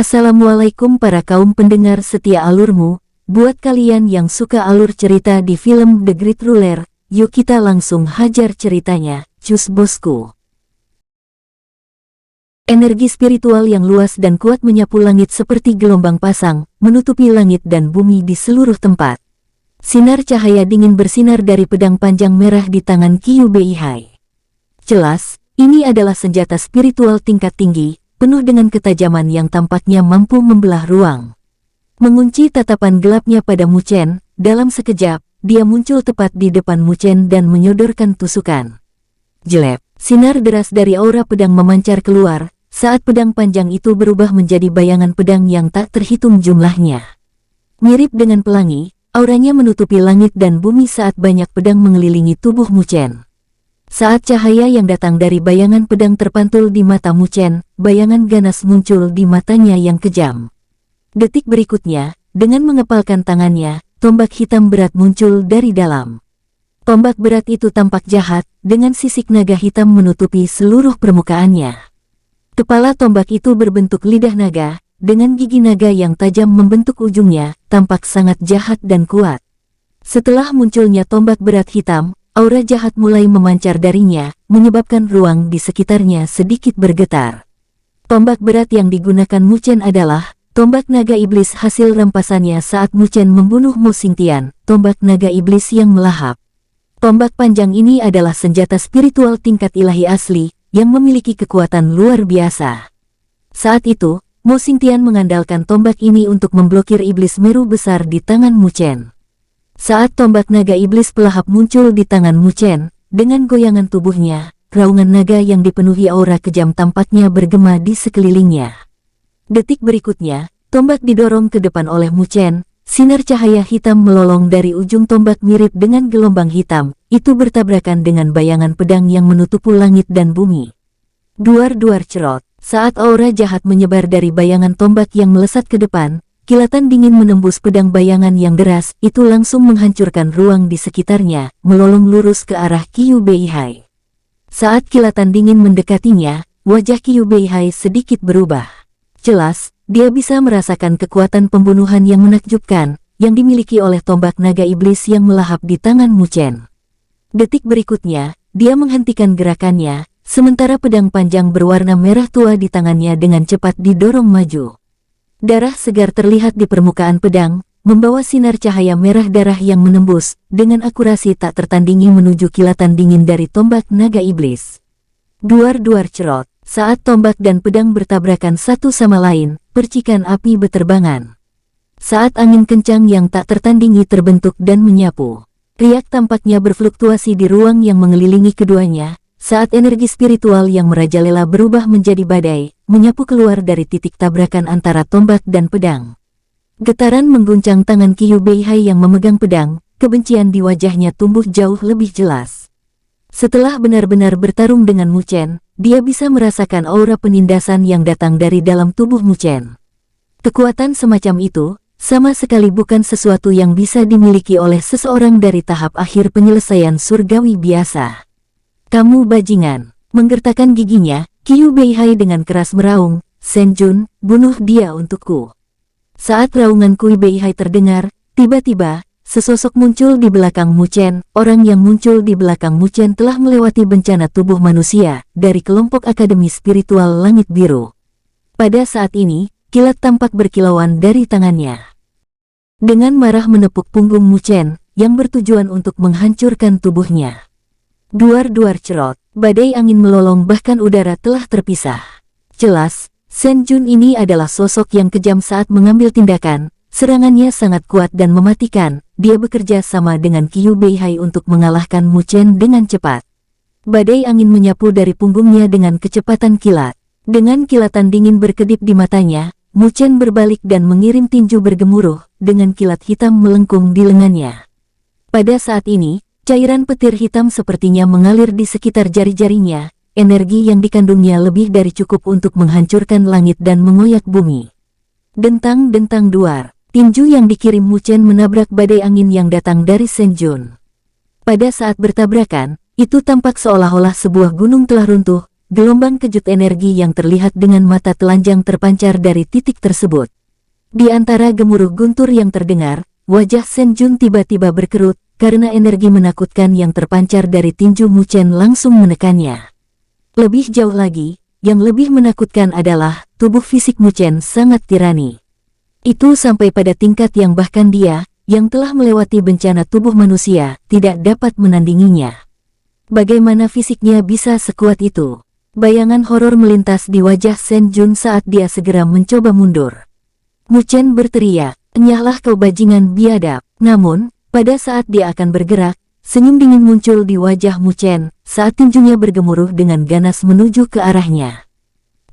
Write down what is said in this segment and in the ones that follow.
Assalamualaikum para kaum pendengar setia alurmu. Buat kalian yang suka alur cerita di film The Great Ruler, yuk kita langsung hajar ceritanya, cus bosku. Energi spiritual yang luas dan kuat menyapu langit seperti gelombang pasang, menutupi langit dan bumi di seluruh tempat. Sinar cahaya dingin bersinar dari pedang panjang merah di tangan Qiu Beihai. Jelas, ini adalah senjata spiritual tingkat tinggi, penuh dengan ketajaman yang tampaknya mampu membelah ruang. Mengunci tatapan gelapnya pada Mu Chen, dalam sekejap, dia muncul tepat di depan Mu Chen dan menyodorkan tusukan. Jelek, sinar deras dari aura pedang memancar keluar, saat pedang panjang itu berubah menjadi bayangan pedang yang tak terhitung jumlahnya. Mirip dengan pelangi, auranya menutupi langit dan bumi saat banyak pedang mengelilingi tubuh Mu Chen. Saat cahaya yang datang dari bayangan pedang terpantul di mata Mu Chen, bayangan ganas muncul di matanya yang kejam. Detik berikutnya, dengan mengepalkan tangannya, tombak hitam berat muncul dari dalam. Tombak berat itu tampak jahat, dengan sisik naga hitam menutupi seluruh permukaannya. Kepala tombak itu berbentuk lidah naga, dengan gigi naga yang tajam membentuk ujungnya, tampak sangat jahat dan kuat. Setelah munculnya tombak berat hitam, aura jahat mulai memancar darinya, menyebabkan ruang di sekitarnya sedikit bergetar. Tombak berat yang digunakan Mu Chen adalah tombak naga iblis hasil rampasannya saat Mu Chen membunuh Mu Xingtian, tombak naga iblis yang melahap. Tombak panjang ini adalah senjata spiritual tingkat ilahi asli, yang memiliki kekuatan luar biasa. Saat itu, Mu Xingtian mengandalkan tombak ini untuk memblokir iblis meru besar di tangan Mu Chen. Saat tombak naga iblis pelahap muncul di tangan Mu Chen, dengan goyangan tubuhnya, raungan naga yang dipenuhi aura kejam tampaknya bergema di sekelilingnya. Detik berikutnya, tombak didorong ke depan oleh Mu Chen, sinar cahaya hitam melolong dari ujung tombak mirip dengan gelombang hitam, itu bertabrakan dengan bayangan pedang yang menutupi langit dan bumi. Duar-duar cerot, saat aura jahat menyebar dari bayangan tombak yang melesat ke depan, kilatan dingin menembus pedang bayangan yang deras, itu langsung menghancurkan ruang di sekitarnya, melolong lurus ke arah Qiu Beihai. Saat kilatan dingin mendekatinya, wajah Qiu Beihai sedikit berubah. Jelas, dia bisa merasakan kekuatan pembunuhan yang menakjubkan, yang dimiliki oleh tombak naga iblis yang melahap di tangan Mu Chen. Detik berikutnya, dia menghentikan gerakannya, sementara pedang panjang berwarna merah tua di tangannya dengan cepat didorong maju. Darah segar terlihat di permukaan pedang, membawa sinar cahaya merah darah yang menembus, dengan akurasi tak tertandingi menuju kilatan dingin dari tombak naga iblis. Duar-duar cerot, saat tombak dan pedang bertabrakan satu sama lain, percikan api beterbangan. Saat angin kencang yang tak tertandingi terbentuk dan menyapu, riak tampaknya berfluktuasi di ruang yang mengelilingi keduanya. Saat energi spiritual yang merajalela berubah menjadi badai, menyapu keluar dari titik tabrakan antara tombak dan pedang. Getaran mengguncang tangan Qiu Beihai yang memegang pedang, kebencian di wajahnya tumbuh jauh lebih jelas. Setelah benar-benar bertarung dengan Mu Chen, dia bisa merasakan aura penindasan yang datang dari dalam tubuh Mu Chen. Kekuatan semacam itu, sama sekali bukan sesuatu yang bisa dimiliki oleh seseorang dari tahap akhir penyelesaian surgawi biasa. Kamu bajingan, menggertakkan giginya, Qiu Beihai dengan keras meraung, Shen Jun, bunuh dia untukku. Saat raungan Qiu Beihai terdengar, tiba-tiba, sesosok muncul di belakang Mu Chen. Orang yang muncul di belakang Mu Chen telah melewati bencana tubuh manusia, dari kelompok Akademi Spiritual Langit Biru. Pada saat ini, kilat tampak berkilauan dari tangannya. Dengan marah menepuk punggung Mu Chen, yang bertujuan untuk menghancurkan tubuhnya. Duar-duar cerot, badai angin melolong bahkan udara telah terpisah. Jelas, Shen Jun ini adalah sosok yang kejam saat mengambil tindakan, serangannya sangat kuat dan mematikan, dia bekerja sama dengan Qiu Beihai untuk mengalahkan Mu Chen dengan cepat. Badai angin menyapu dari punggungnya dengan kecepatan kilat. Dengan kilatan dingin berkedip di matanya, Mu Chen berbalik dan mengirim tinju bergemuruh, dengan kilat hitam melengkung di lengannya. Pada saat ini, cairan petir hitam sepertinya mengalir di sekitar jari-jarinya, energi yang dikandungnya lebih dari cukup untuk menghancurkan langit dan mengoyak bumi. Dentang-dentang duar, tinju yang dikirim Mu Chen menabrak badai angin yang datang dari Shen Jun. Pada saat bertabrakan, itu tampak seolah-olah sebuah gunung telah runtuh, gelombang kejut energi yang terlihat dengan mata telanjang terpancar dari titik tersebut. Di antara gemuruh guntur yang terdengar, wajah Shen Jun tiba-tiba berkerut, karena energi menakutkan yang terpancar dari tinju Mu Chen langsung menekannya. Lebih jauh lagi, yang lebih menakutkan adalah, tubuh fisik Mu Chen sangat tirani. Itu sampai pada tingkat yang bahkan dia, yang telah melewati bencana tubuh manusia, tidak dapat menandinginya. Bagaimana fisiknya bisa sekuat itu? Bayangan horor melintas di wajah Shen Jun saat dia segera mencoba mundur. Mu Chen berteriak, "Enyahlah kau bajingan biadab." Namun, pada saat dia akan bergerak, senyum dingin muncul di wajah Mu Chen saat tinjunya bergemuruh dengan ganas menuju ke arahnya.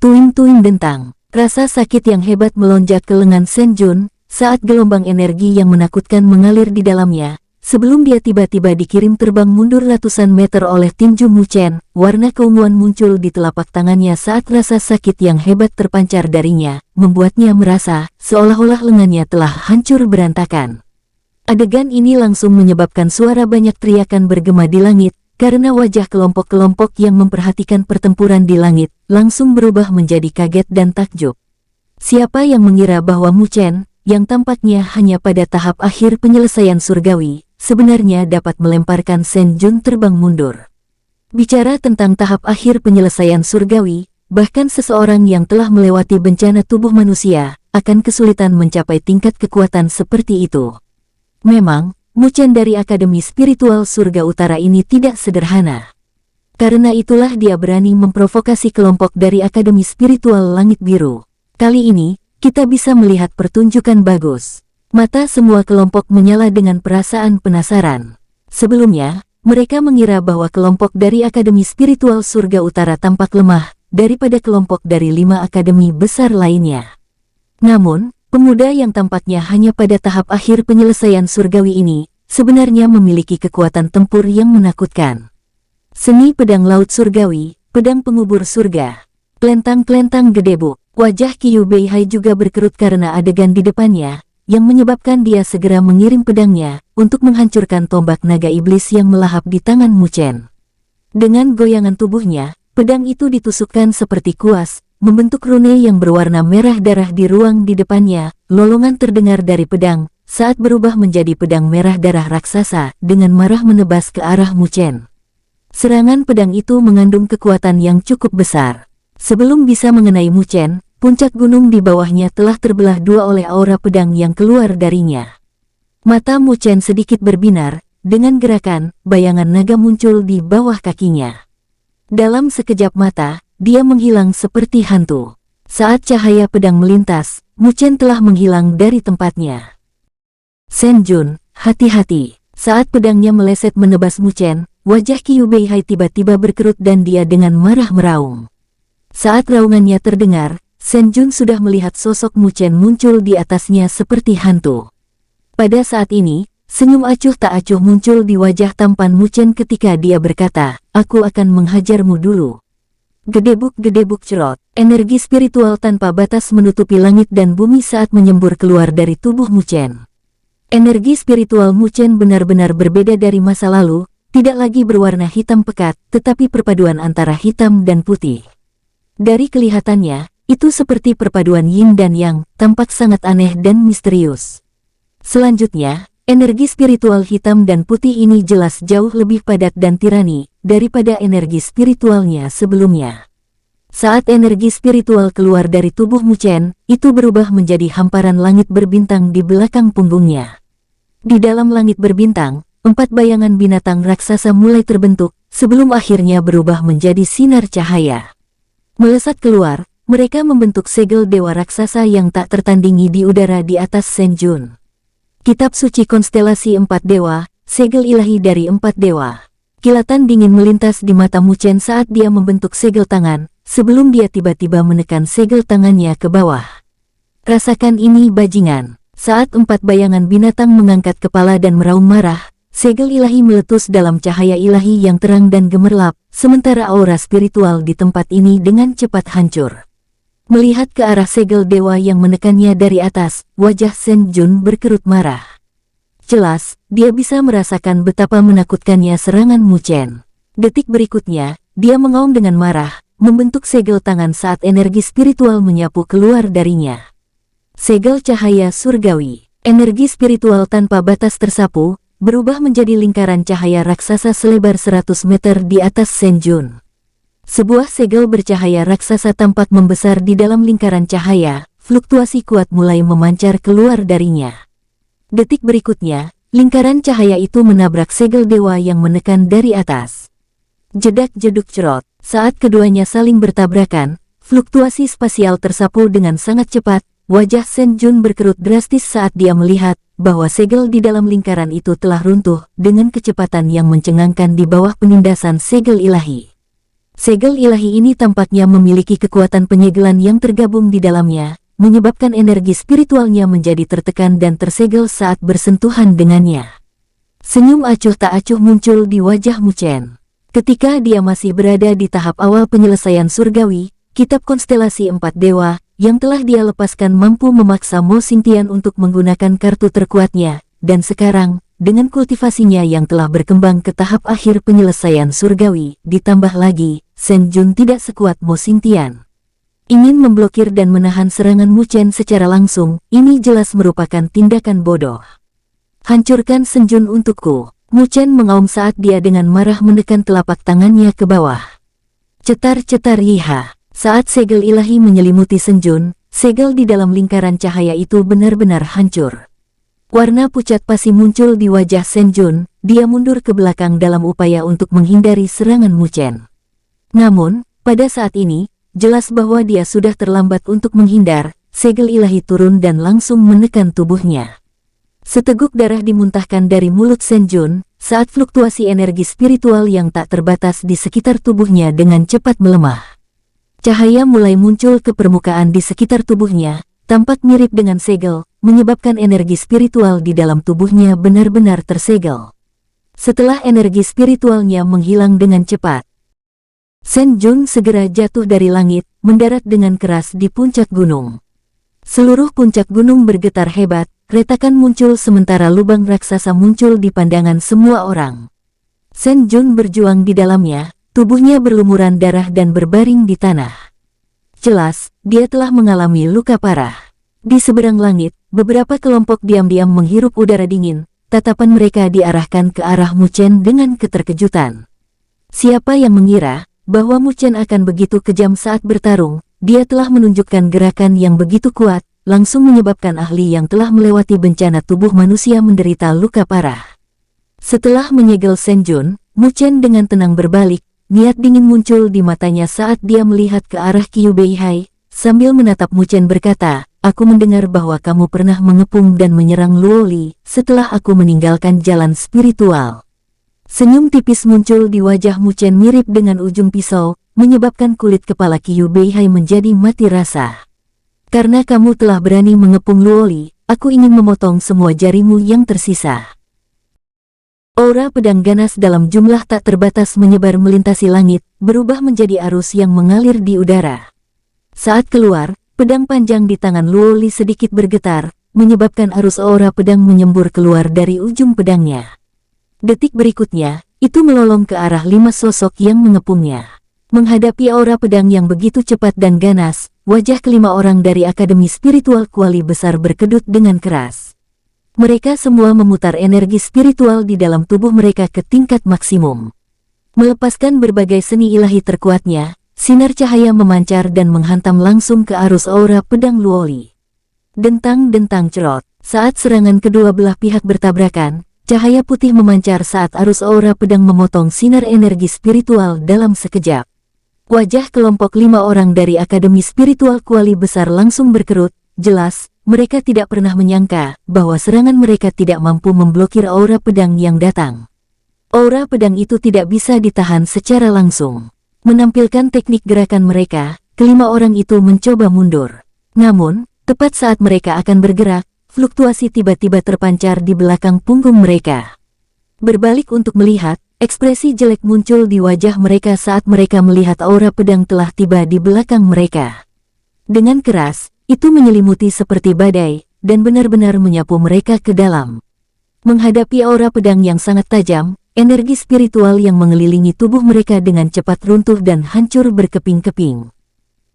Tuing-tuing dentang, rasa sakit yang hebat melonjak ke lengan Shen Jun saat gelombang energi yang menakutkan mengalir di dalamnya. Sebelum dia tiba-tiba dikirim terbang mundur ratusan meter oleh tinju Mu Chen, warna keunguan muncul di telapak tangannya saat rasa sakit yang hebat terpancar darinya, membuatnya merasa seolah-olah lengannya telah hancur berantakan. Adegan ini langsung menyebabkan suara banyak teriakan bergema di langit, karena wajah kelompok-kelompok yang memperhatikan pertempuran di langit langsung berubah menjadi kaget dan takjub. Siapa yang mengira bahwa Mu Chen, yang tampaknya hanya pada tahap akhir penyelesaian surgawi, sebenarnya dapat melemparkan Shen Jun terbang mundur. Bicara tentang tahap akhir penyelesaian surgawi, bahkan seseorang yang telah melewati bencana tubuh manusia, akan kesulitan mencapai tingkat kekuatan seperti itu. Memang, Mu Chen dari Akademi Spiritual Surga Utara ini tidak sederhana. Karena itulah dia berani memprovokasi kelompok dari Akademi Spiritual Langit Biru. Kali ini, kita bisa melihat pertunjukan bagus. Mata semua kelompok menyala dengan perasaan penasaran. Sebelumnya, mereka mengira bahwa kelompok dari Akademi Spiritual Surga Utara tampak lemah daripada kelompok dari 5 akademi besar lainnya. Namun, pemuda yang tampaknya hanya pada tahap akhir penyelesaian surgawi ini, sebenarnya memiliki kekuatan tempur yang menakutkan. Seni pedang laut surgawi, pedang pengubur surga. Klentang-klentang gedebuk. Wajah Qiu Beihai juga berkerut karena adegan di depannya, yang menyebabkan dia segera mengirim pedangnya untuk menghancurkan tombak naga iblis yang melahap di tangan Mu Chen. Dengan goyangan tubuhnya, pedang itu ditusukkan seperti kuas, membentuk rune yang berwarna merah darah di ruang di depannya. Lolongan terdengar dari pedang saat berubah menjadi pedang merah darah raksasa dengan marah menebas ke arah Mu Chen. Serangan pedang itu mengandung kekuatan yang cukup besar. Sebelum bisa mengenai Mu Chen, puncak gunung di bawahnya telah terbelah dua oleh aura pedang yang keluar darinya. Mata Mu Chen sedikit berbinar, dengan gerakan, bayangan naga muncul di bawah kakinya. Dalam sekejap mata, dia menghilang seperti hantu. Saat cahaya pedang melintas, Mu Chen telah menghilang dari tempatnya. Shen Jun, hati-hati. Saat pedangnya meleset menebas Mu Chen, wajah Qiu Beihai tiba-tiba berkerut dan dia dengan marah meraung. Saat raungannya terdengar, Shen Jun sudah melihat sosok Mu Chen muncul di atasnya seperti hantu. Pada saat ini, senyum acuh tak acuh muncul di wajah tampan Mu Chen ketika dia berkata, "Aku akan menghajarmu dulu." Gedebuk-gedebuk cerot, energi spiritual tanpa batas menutupi langit dan bumi saat menyembur keluar dari tubuh Mu Chen. Energi spiritual Mu Chen benar-benar berbeda dari masa lalu, tidak lagi berwarna hitam pekat, tetapi perpaduan antara hitam dan putih. Dari kelihatannya, itu seperti perpaduan yin dan yang, tampak sangat aneh dan misterius. Selanjutnya, energi spiritual hitam dan putih ini jelas jauh lebih padat dan tirani daripada energi spiritualnya sebelumnya. Saat energi spiritual keluar dari tubuh Mu Chen, itu berubah menjadi hamparan langit berbintang di belakang punggungnya. Di dalam langit berbintang, 4 bayangan binatang raksasa mulai terbentuk, sebelum akhirnya berubah menjadi sinar cahaya. Melesat keluar, mereka membentuk segel dewa raksasa yang tak tertandingi di udara di atas Shen Jun. Kitab suci konstelasi 4 dewa, segel ilahi dari 4 dewa. Kilatan dingin melintas di mata Mu Chen saat dia membentuk segel tangan, sebelum dia tiba-tiba menekan segel tangannya ke bawah. Rasakan ini bajingan. Saat 4 bayangan binatang mengangkat kepala dan meraung marah, segel ilahi meletus dalam cahaya ilahi yang terang dan gemerlap, sementara aura spiritual di tempat ini dengan cepat hancur. Melihat ke arah segel dewa yang menekannya dari atas, wajah Shen Jun berkerut marah. Jelas, dia bisa merasakan betapa menakutkannya serangan Mu Chen. Detik berikutnya, dia mengaum dengan marah, membentuk segel tangan saat energi spiritual menyapu keluar darinya. Segel cahaya surgawi, energi spiritual tanpa batas tersapu, berubah menjadi lingkaran cahaya raksasa selebar 100 meter di atas Senjun. Sebuah segel bercahaya raksasa tampak membesar di dalam lingkaran cahaya, fluktuasi kuat mulai memancar keluar darinya. Detik berikutnya, lingkaran cahaya itu menabrak segel dewa yang menekan dari atas. Jedak-jeduk cerot, saat keduanya saling bertabrakan, fluktuasi spasial tersapu dengan sangat cepat, wajah Senjun berkerut drastis saat dia melihat bahwa segel di dalam lingkaran itu telah runtuh dengan kecepatan yang mencengangkan di bawah penindasan segel ilahi. Segel ilahi ini tampaknya memiliki kekuatan penyegelan yang tergabung di dalamnya, menyebabkan energi spiritualnya menjadi tertekan dan tersegel saat bersentuhan dengannya. Senyum acuh tak acuh muncul di wajah Mu Chen. Ketika dia masih berada di tahap awal penyelesaian surgawi, kitab konstelasi 4 dewa yang telah dia lepaskan mampu memaksa Mo Xingtian untuk menggunakan kartu terkuatnya, dan sekarang, dengan kultivasinya yang telah berkembang ke tahap akhir penyelesaian surgawi, ditambah lagi, Senjun tidak sekuat Mo Xingtian. Ingin memblokir dan menahan serangan Mu Chen secara langsung, ini jelas merupakan tindakan bodoh. Hancurkan Senjun untukku. Mu Chen mengaum saat dia dengan marah menekan telapak tangannya ke bawah. Cetar-cetar yiha. Saat segel ilahi menyelimuti Senjun, segel di dalam lingkaran cahaya itu benar-benar hancur. Warna pucat pasi muncul di wajah Senjun, dia mundur ke belakang dalam upaya untuk menghindari serangan Mu Chen. Namun, pada saat ini, jelas bahwa dia sudah terlambat untuk menghindar, segel ilahi turun dan langsung menekan tubuhnya. Seteguk darah dimuntahkan dari mulut Senjun, saat fluktuasi energi spiritual yang tak terbatas di sekitar tubuhnya dengan cepat melemah. Cahaya mulai muncul ke permukaan di sekitar tubuhnya, tampak mirip dengan segel, menyebabkan energi spiritual di dalam tubuhnya benar-benar tersegel. Setelah energi spiritualnya menghilang dengan cepat, Senjun segera jatuh dari langit, mendarat dengan keras di puncak gunung. Seluruh puncak gunung bergetar hebat, retakan muncul sementara lubang raksasa muncul di pandangan semua orang. Senjun berjuang di dalamnya, tubuhnya berlumuran darah dan berbaring di tanah. Jelas, dia telah mengalami luka parah. Di seberang langit, beberapa kelompok diam-diam menghirup udara dingin, tatapan mereka diarahkan ke arah Mu Chen dengan keterkejutan. Siapa yang mengira bahwa Mu Chen akan begitu kejam saat bertarung? Dia telah menunjukkan gerakan yang begitu kuat, langsung menyebabkan ahli yang telah melewati bencana tubuh manusia menderita luka parah. Setelah menyegel Senjun, Mu Chen dengan tenang berbalik, niat dingin muncul di matanya saat dia melihat ke arah Qiu Beihai, sambil menatap Mu Chen berkata, "Aku mendengar bahwa kamu pernah mengepung dan menyerang Luoli setelah aku meninggalkan jalan spiritual." Senyum tipis muncul di wajah Mu Chen mirip dengan ujung pisau, menyebabkan kulit kepala Qiu Beihai menjadi mati rasa. "Karena kamu telah berani mengepung Luoli, aku ingin memotong semua jarimu yang tersisa." Aura pedang ganas dalam jumlah tak terbatas menyebar melintasi langit, berubah menjadi arus yang mengalir di udara. Saat keluar, pedang panjang di tangan Luoli sedikit bergetar, menyebabkan arus aura pedang menyembur keluar dari ujung pedangnya. Detik berikutnya, itu melolong ke arah 5 sosok yang mengepungnya. Menghadapi aura pedang yang begitu cepat dan ganas, wajah kelima orang dari Akademi Spiritual Kuali Besar berkedut dengan keras. Mereka semua memutar energi spiritual di dalam tubuh mereka ke tingkat maksimum. Melepaskan berbagai seni ilahi terkuatnya, sinar cahaya memancar dan menghantam langsung ke arus aura pedang Luoli. Dentang-dentang cerot, saat serangan kedua belah pihak bertabrakan, cahaya putih memancar saat arus aura pedang memotong sinar energi spiritual dalam sekejap. Wajah kelompok 5 orang dari Akademi Spiritual Kuali Besar langsung berkerut, jelas, mereka tidak pernah menyangka bahwa serangan mereka tidak mampu memblokir aura pedang yang datang. Aura pedang itu tidak bisa ditahan secara langsung. Menampilkan teknik gerakan mereka, kelima orang itu mencoba mundur. Namun, tepat saat mereka akan bergerak, fluktuasi tiba-tiba terpancar di belakang punggung mereka. Berbalik untuk melihat, ekspresi jelek muncul di wajah mereka saat mereka melihat aura pedang telah tiba di belakang mereka. Dengan keras, itu menyelimuti seperti badai, dan benar-benar menyapu mereka ke dalam. Menghadapi aura pedang yang sangat tajam, energi spiritual yang mengelilingi tubuh mereka dengan cepat runtuh dan hancur berkeping-keping.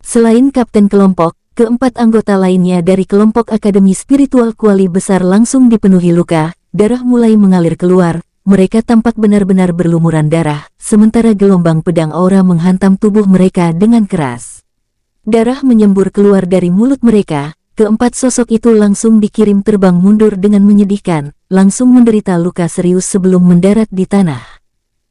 Selain kapten kelompok, keempat anggota lainnya dari kelompok Akademi Spiritual Kuali Besar langsung dipenuhi luka, darah mulai mengalir keluar, mereka tampak benar-benar berlumuran darah, sementara gelombang pedang aura menghantam tubuh mereka dengan keras. Darah menyembur keluar dari mulut mereka, keempat sosok itu langsung dikirim terbang mundur dengan menyedihkan, langsung menderita luka serius sebelum mendarat di tanah.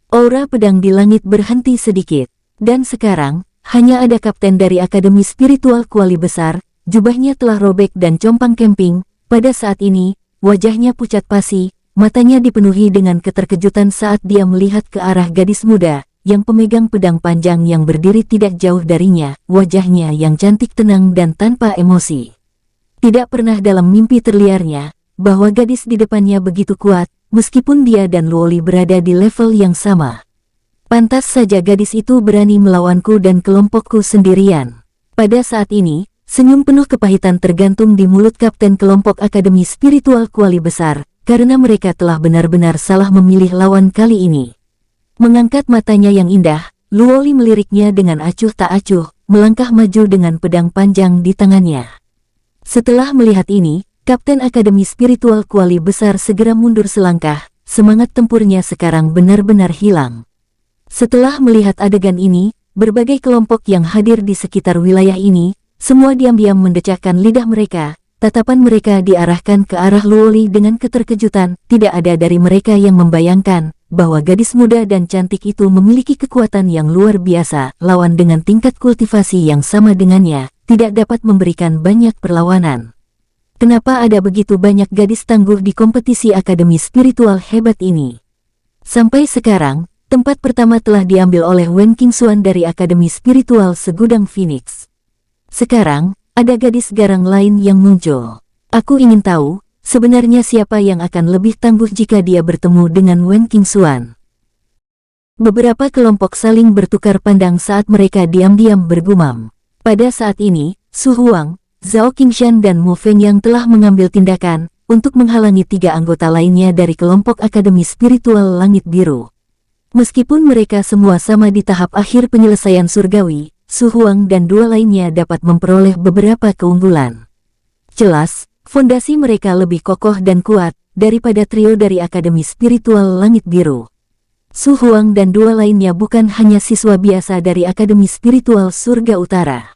Aura pedang di langit berhenti sedikit, dan sekarang, hanya ada kapten dari Akademi Spiritual Kuali Besar, jubahnya telah robek dan compang-camping. Pada saat ini, wajahnya pucat pasi, matanya dipenuhi dengan keterkejutan saat dia melihat ke arah gadis muda, yang pemegang pedang panjang yang berdiri tidak jauh darinya, wajahnya yang cantik tenang dan tanpa emosi. Tidak pernah dalam mimpi terliarnya, bahwa gadis di depannya begitu kuat, meskipun dia dan Luoli berada di level yang sama. Pantas saja gadis itu berani melawanku dan kelompokku sendirian. Pada saat ini, senyum penuh kepahitan tergantung di mulut kapten kelompok Akademi Spiritual Kuali Besar, karena mereka telah benar-benar salah memilih lawan kali ini. Mengangkat matanya yang indah, Luoli meliriknya dengan acuh tak acuh, melangkah maju dengan pedang panjang di tangannya. Setelah melihat ini, kapten Akademi Spiritual Kuali Besar segera mundur selangkah, semangat tempurnya sekarang benar-benar hilang. Setelah melihat adegan ini, berbagai kelompok yang hadir di sekitar wilayah ini, semua diam-diam mendecakkan lidah mereka, tatapan mereka diarahkan ke arah Luoli dengan keterkejutan, tidak ada dari mereka yang membayangkan bahwa gadis muda dan cantik itu memiliki kekuatan yang luar biasa, lawan dengan tingkat kultivasi yang sama dengannya, tidak dapat memberikan banyak perlawanan. Kenapa ada begitu banyak gadis tangguh di kompetisi Akademi Spiritual hebat ini? Sampai sekarang, tempat pertama telah diambil oleh Wen Qingxuan dari Akademi Spiritual Segudang Phoenix. Sekarang, ada gadis garang lain yang muncul. Aku ingin tahu, sebenarnya siapa yang akan lebih tangguh jika dia bertemu dengan Wen Qingxuan. Beberapa kelompok saling bertukar pandang saat mereka diam-diam bergumam. Pada saat ini, Su Huang, Zhao Qingshan dan Mu Fengyang telah mengambil tindakan untuk menghalangi tiga anggota lainnya dari kelompok Akademi Spiritual Langit Biru. Meskipun mereka semua sama di tahap akhir penyelesaian surgawi, Su Huang dan dua lainnya dapat memperoleh beberapa keunggulan. Jelas, fondasi mereka lebih kokoh dan kuat daripada trio dari Akademi Spiritual Langit Biru. Su Huang dan dua lainnya bukan hanya siswa biasa dari Akademi Spiritual Surga Utara.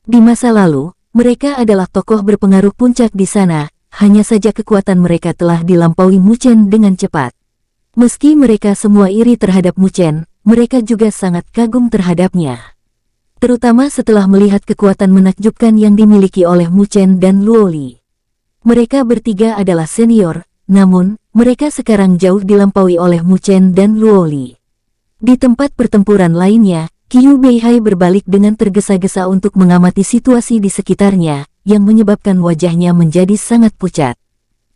Di masa lalu, mereka adalah tokoh berpengaruh puncak di sana, hanya saja kekuatan mereka telah dilampaui Mu Chen dengan cepat. Meski mereka semua iri terhadap Mu Chen, mereka juga sangat kagum terhadapnya. Terutama setelah melihat kekuatan menakjubkan yang dimiliki oleh Mu Chen dan Luoli. Mereka bertiga adalah senior, namun, mereka sekarang jauh dilampaui oleh Mu Chen dan Luoli. Di tempat pertempuran lainnya, Qiu Beihai berbalik dengan tergesa-gesa untuk mengamati situasi di sekitarnya, yang menyebabkan wajahnya menjadi sangat pucat.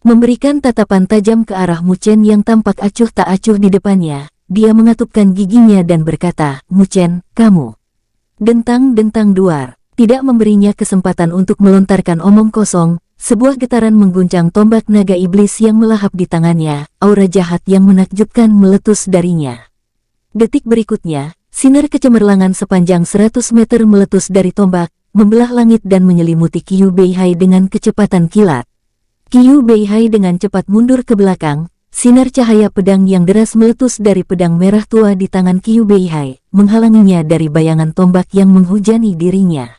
Memberikan tatapan tajam ke arah Mu Chen yang tampak acuh tak acuh di depannya, dia mengatupkan giginya dan berkata, "Mu Chen, kamu." Dentang-dentang duar, tidak memberinya kesempatan untuk melontarkan omong kosong, sebuah getaran mengguncang tombak naga iblis yang melahap di tangannya, aura jahat yang menakjubkan meletus darinya. Detik berikutnya, sinar kecemerlangan sepanjang 100 meter meletus dari tombak, membelah langit dan menyelimuti Qiu Beihai dengan kecepatan kilat. Qiu Beihai dengan cepat mundur ke belakang, sinar cahaya pedang yang deras meletus dari pedang merah tua di tangan Qiu Beihai, menghalanginya dari bayangan tombak yang menghujani dirinya.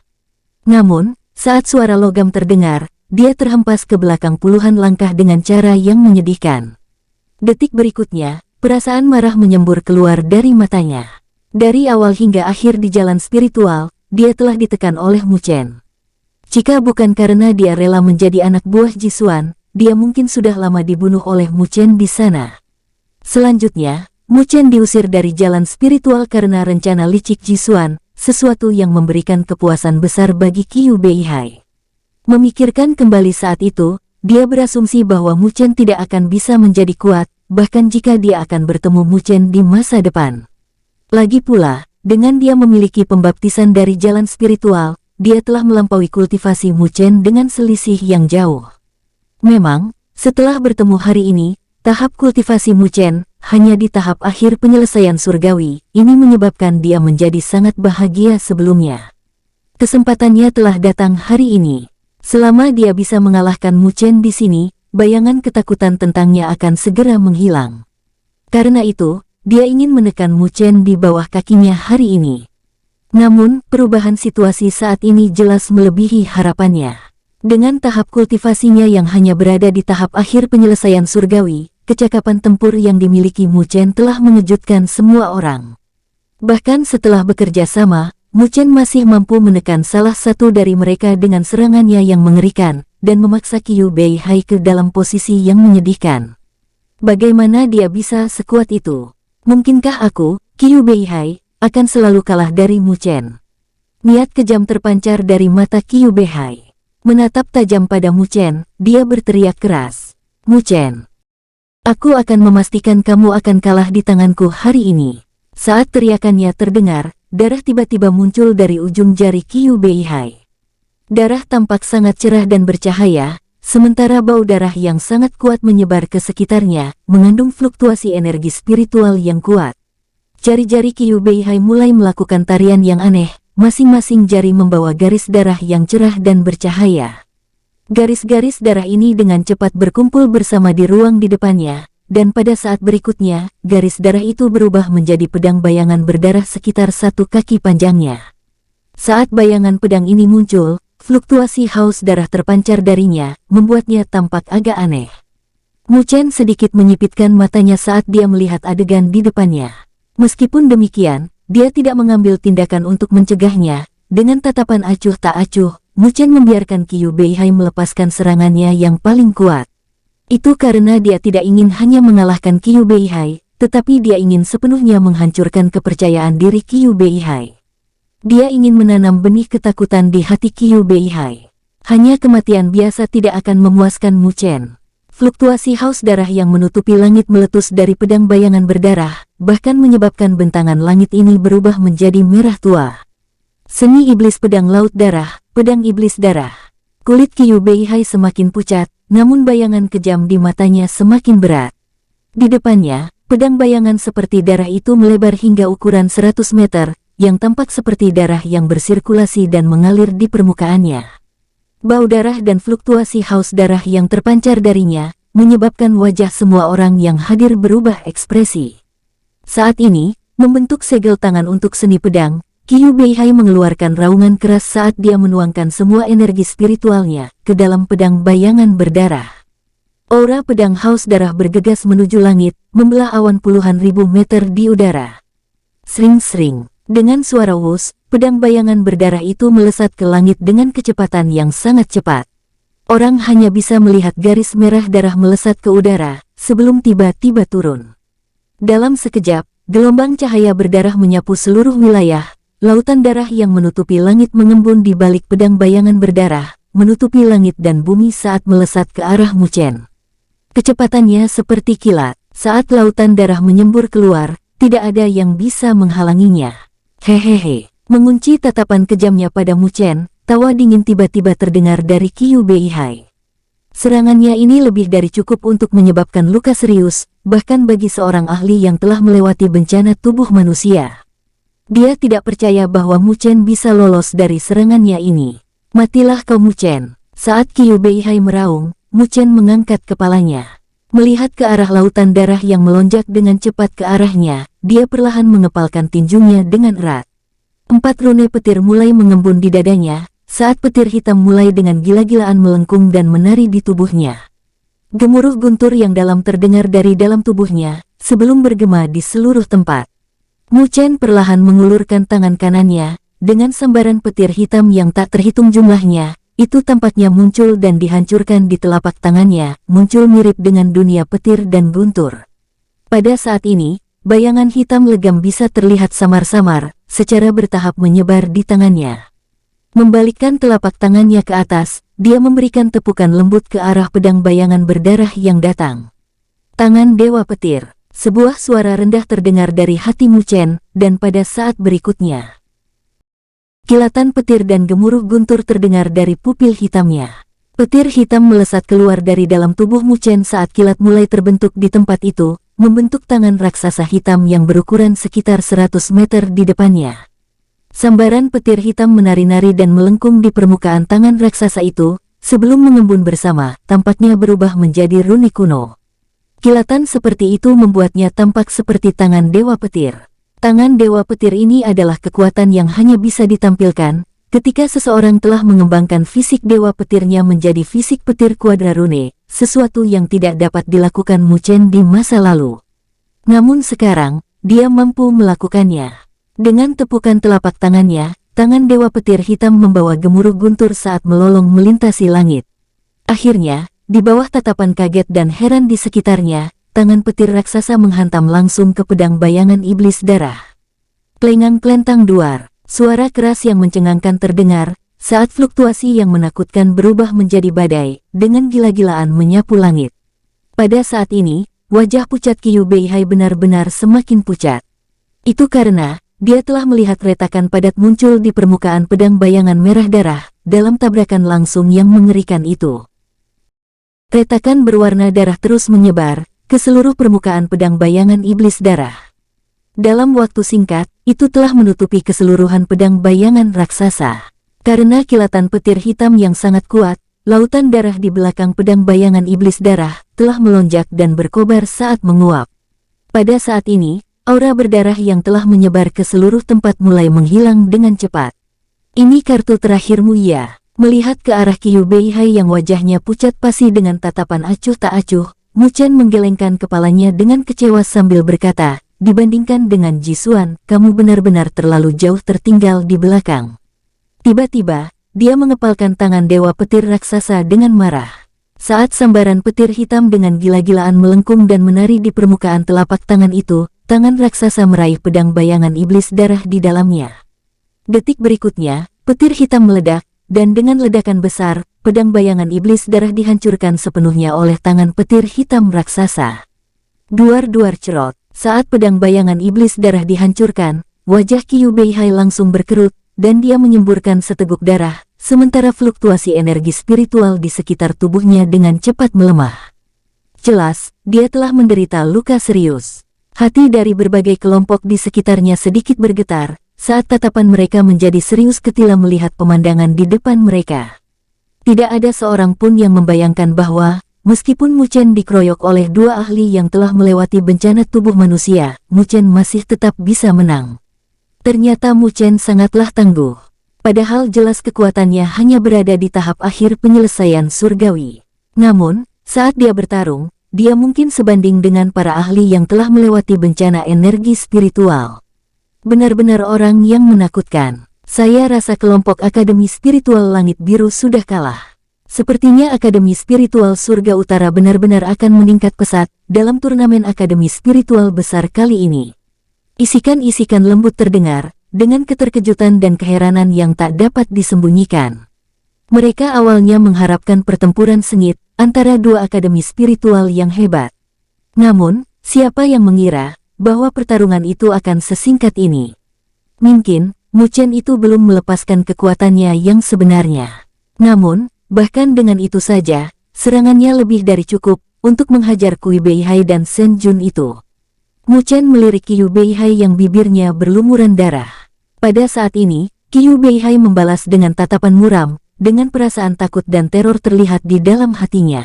Namun, saat suara logam terdengar, dia terhempas ke belakang puluhan langkah dengan cara yang menyedihkan. Detik berikutnya, perasaan marah menyembur keluar dari matanya. Dari awal hingga akhir di jalan spiritual, dia telah ditekan oleh Mu Chen. Jika bukan karena dia rela menjadi anak buah Jisuan, dia mungkin sudah lama dibunuh oleh Mu Chen di sana. Selanjutnya, Mu Chen diusir dari jalan spiritual karena rencana licik Jisuan, sesuatu yang memberikan kepuasan besar bagi Qiu Beihai. Memikirkan kembali saat itu, dia berasumsi bahwa Mu Chen tidak akan bisa menjadi kuat, bahkan jika dia akan bertemu Mu Chen di masa depan. Lagi pula, dengan dia memiliki pembaptisan dari jalan spiritual, dia telah melampaui kultivasi Mu Chen dengan selisih yang jauh. Memang, setelah bertemu hari ini, tahap kultivasi Mu Chen hanya di tahap akhir penyelesaian surgawi. Ini menyebabkan dia menjadi sangat bahagia sebelumnya. Kesempatannya telah datang hari ini. Selama dia bisa mengalahkan Mu Chen di sini, bayangan ketakutan tentangnya akan segera menghilang. Karena itu, dia ingin menekan Mu Chen di bawah kakinya hari ini. Namun, perubahan situasi saat ini jelas melebihi harapannya. Dengan tahap kultivasinya yang hanya berada di tahap akhir penyelesaian surgawi, kecakapan tempur yang dimiliki Mu Chen telah mengejutkan semua orang. Bahkan setelah bekerja sama, Mu Chen masih mampu menekan salah satu dari mereka dengan serangannya yang mengerikan, dan memaksa Qiu Beihai ke dalam posisi yang menyedihkan. Bagaimana dia bisa sekuat itu? Mungkinkah aku, Qiu Beihai, akan selalu kalah dari Mu Chen? Niat kejam terpancar dari mata Qiu Beihai. Menatap tajam pada Mu Chen, dia berteriak keras. Mu Chen, aku akan memastikan kamu akan kalah di tanganku hari ini. Saat teriakannya terdengar, darah tiba-tiba muncul dari ujung jari Qiu Beihai. Darah tampak sangat cerah dan bercahaya, sementara bau darah yang sangat kuat menyebar ke sekitarnya, mengandung fluktuasi energi spiritual yang kuat. Jari-jari Qiu Beihai mulai melakukan tarian yang aneh. Masing-masing jari membawa garis darah yang cerah dan bercahaya. Garis-garis darah ini dengan cepat berkumpul bersama di ruang di depannya, dan pada saat berikutnya, garis darah itu berubah menjadi pedang bayangan berdarah sekitar 1 kaki panjangnya. Saat bayangan pedang ini muncul, fluktuasi haus darah terpancar darinya, membuatnya tampak agak aneh. Mu Chen sedikit menyipitkan matanya saat dia melihat adegan di depannya. Meskipun demikian, dia tidak mengambil tindakan untuk mencegahnya. Dengan tatapan acuh tak acuh, Mu Chen membiarkan Qiu Beihai melepaskan serangannya yang paling kuat. Itu karena dia tidak ingin hanya mengalahkan Qiu Beihai, tetapi dia ingin sepenuhnya menghancurkan kepercayaan diri Qiu Beihai. Dia ingin menanam benih ketakutan di hati Qiu Beihai. Hanya kematian biasa tidak akan memuaskan Mu Chen. Fluktuasi haus darah yang menutupi langit meletus dari pedang bayangan berdarah, bahkan menyebabkan bentangan langit ini berubah menjadi merah tua. Seni iblis pedang laut darah, pedang iblis darah. Kulit Qiu Beihai semakin pucat, namun bayangan kejam di matanya semakin berat. Di depannya, pedang bayangan seperti darah itu melebar hingga ukuran 100 meter, yang tampak seperti darah yang bersirkulasi dan mengalir di permukaannya. Bau darah dan fluktuasi haus darah yang terpancar darinya, menyebabkan wajah semua orang yang hadir berubah ekspresi. Saat ini, membentuk segel tangan untuk seni pedang, Qiu Beihai mengeluarkan raungan keras saat dia menuangkan semua energi spiritualnya ke dalam pedang bayangan berdarah. Aura pedang haus darah bergegas menuju langit, membelah awan puluhan ribu meter di udara. Sring-sring. Dengan suara wus, pedang bayangan berdarah itu melesat ke langit dengan kecepatan yang sangat cepat. Orang hanya bisa melihat garis merah darah melesat ke udara, sebelum tiba-tiba turun. Dalam sekejap, gelombang cahaya berdarah menyapu seluruh wilayah, lautan darah yang menutupi langit mengembun di balik pedang bayangan berdarah, menutupi langit dan bumi saat melesat ke arah Mu Chen. Kecepatannya seperti kilat, saat lautan darah menyembur keluar, tidak ada yang bisa menghalanginya. Hehehe, mengunci tatapan kejamnya pada Mu Chen, tawa dingin tiba-tiba terdengar dari Qiu Beihai. Serangannya ini lebih dari cukup untuk menyebabkan luka serius, bahkan bagi seorang ahli yang telah melewati bencana tubuh manusia. Dia tidak percaya bahwa Mu Chen bisa lolos dari serangannya ini. Matilah kau Mu Chen. Saat Qiu Beihai meraung, Mu Chen mengangkat kepalanya. Melihat ke arah lautan darah yang melonjak dengan cepat ke arahnya, dia perlahan mengepalkan tinjunya dengan erat. 4 rune petir mulai mengembun di dadanya, saat petir hitam mulai dengan gila-gilaan melengkung dan menari di tubuhnya. Gemuruh guntur yang dalam terdengar dari dalam tubuhnya, sebelum bergema di seluruh tempat. Mu Chen perlahan mengulurkan tangan kanannya, dengan sambaran petir hitam yang tak terhitung jumlahnya, itu tampaknya muncul dan dihancurkan di telapak tangannya, muncul mirip dengan dunia petir dan guntur. Pada saat ini, bayangan hitam legam bisa terlihat samar-samar, secara bertahap menyebar di tangannya. Membalikkan telapak tangannya ke atas, dia memberikan tepukan lembut ke arah pedang bayangan berdarah yang datang. Tangan Dewa Petir. Sebuah suara rendah terdengar dari hati Mu Chen, dan pada saat berikutnya, kilatan petir dan gemuruh guntur terdengar dari pupil hitamnya. Petir hitam melesat keluar dari dalam tubuh Mu Chen saat kilat mulai terbentuk di tempat itu, membentuk tangan raksasa hitam yang berukuran sekitar 100 meter di depannya. Sambaran petir hitam menari-nari dan melengkung di permukaan tangan raksasa itu, sebelum mengembun bersama, tampaknya berubah menjadi runi kuno. Kilatan seperti itu membuatnya tampak seperti tangan Dewa Petir. Tangan Dewa Petir ini adalah kekuatan yang hanya bisa ditampilkan ketika seseorang telah mengembangkan fisik Dewa Petirnya menjadi fisik petir kuadra rune, sesuatu yang tidak dapat dilakukan Mu Chen di masa lalu. Namun sekarang, dia mampu melakukannya. Dengan tepukan telapak tangannya, tangan Dewa Petir hitam membawa gemuruh guntur saat melolong melintasi langit. Akhirnya, di bawah tatapan kaget dan heran di sekitarnya, tangan petir raksasa menghantam langsung ke pedang bayangan iblis darah. Plengang plentang duar, suara keras yang mencengangkan terdengar, saat fluktuasi yang menakutkan berubah menjadi badai, dengan gila-gilaan menyapu langit. Pada saat ini, wajah pucat Qiu Beihai benar-benar semakin pucat. Itu karena dia telah melihat retakan padat muncul di permukaan pedang bayangan merah darah, dalam tabrakan langsung yang mengerikan itu. Retakan berwarna darah terus menyebar ke seluruh permukaan pedang bayangan iblis darah. Dalam waktu singkat, itu telah menutupi keseluruhan pedang bayangan raksasa. Karena kilatan petir hitam yang sangat kuat, lautan darah di belakang pedang bayangan iblis darah telah melonjak dan berkobar saat menguap. Pada saat ini, aura berdarah yang telah menyebar ke seluruh tempat mulai menghilang dengan cepat. Ini kartu terakhirmu ya. Melihat ke arah Qiu Beihai yang wajahnya pucat pasi dengan tatapan acuh tak acuh, Mu Chen menggelengkan kepalanya dengan kecewa sambil berkata, dibandingkan dengan Jisuan, kamu benar-benar terlalu jauh tertinggal di belakang. Tiba-tiba, dia mengepalkan tangan Dewa Petir raksasa dengan marah. Saat sambaran petir hitam dengan gila-gilaan melengkung dan menari di permukaan telapak tangan itu, tangan raksasa meraih pedang bayangan iblis darah di dalamnya. Detik berikutnya, petir hitam meledak, dan dengan ledakan besar, pedang bayangan iblis darah dihancurkan sepenuhnya oleh tangan petir hitam raksasa. Duar-duar cerot, saat pedang bayangan iblis darah dihancurkan, wajah Qiu Beihai langsung berkerut, dan dia menyemburkan seteguk darah, sementara fluktuasi energi spiritual di sekitar tubuhnya dengan cepat melemah. Jelas, dia telah menderita luka serius. Hati dari berbagai kelompok di sekitarnya sedikit bergetar, saat tatapan mereka menjadi serius ketika melihat pemandangan di depan mereka. Tidak ada seorang pun yang membayangkan bahwa, meskipun Mu Chen dikeroyok oleh dua ahli yang telah melewati bencana tubuh manusia, Mu Chen masih tetap bisa menang. Ternyata Mu Chen sangatlah tangguh. Padahal jelas kekuatannya hanya berada di tahap akhir penyelesaian surgawi. Namun, saat dia bertarung, dia mungkin sebanding dengan para ahli yang telah melewati bencana energi spiritual. Benar-benar orang yang menakutkan. Saya rasa kelompok Akademi Spiritual Langit Biru sudah kalah. Sepertinya Akademi Spiritual Surga Utara benar-benar akan meningkat pesat dalam turnamen Akademi Spiritual besar kali ini. Isikan-isikan lembut terdengar, dengan keterkejutan dan keheranan yang tak dapat disembunyikan. Mereka awalnya mengharapkan pertempuran sengit antara dua akademi spiritual yang hebat. Namun, siapa yang mengira bahwa pertarungan itu akan sesingkat ini? Mungkin, Mu Chen itu belum melepaskan kekuatannya yang sebenarnya. Namun, bahkan dengan itu saja, serangannya lebih dari cukup untuk menghajar Qiu Beihai dan Shen Jun itu. Mu Chen melirik Qiu Beihai yang bibirnya berlumuran darah. Pada saat ini, Qiu Beihai membalas dengan tatapan muram, dengan perasaan takut dan teror terlihat di dalam hatinya.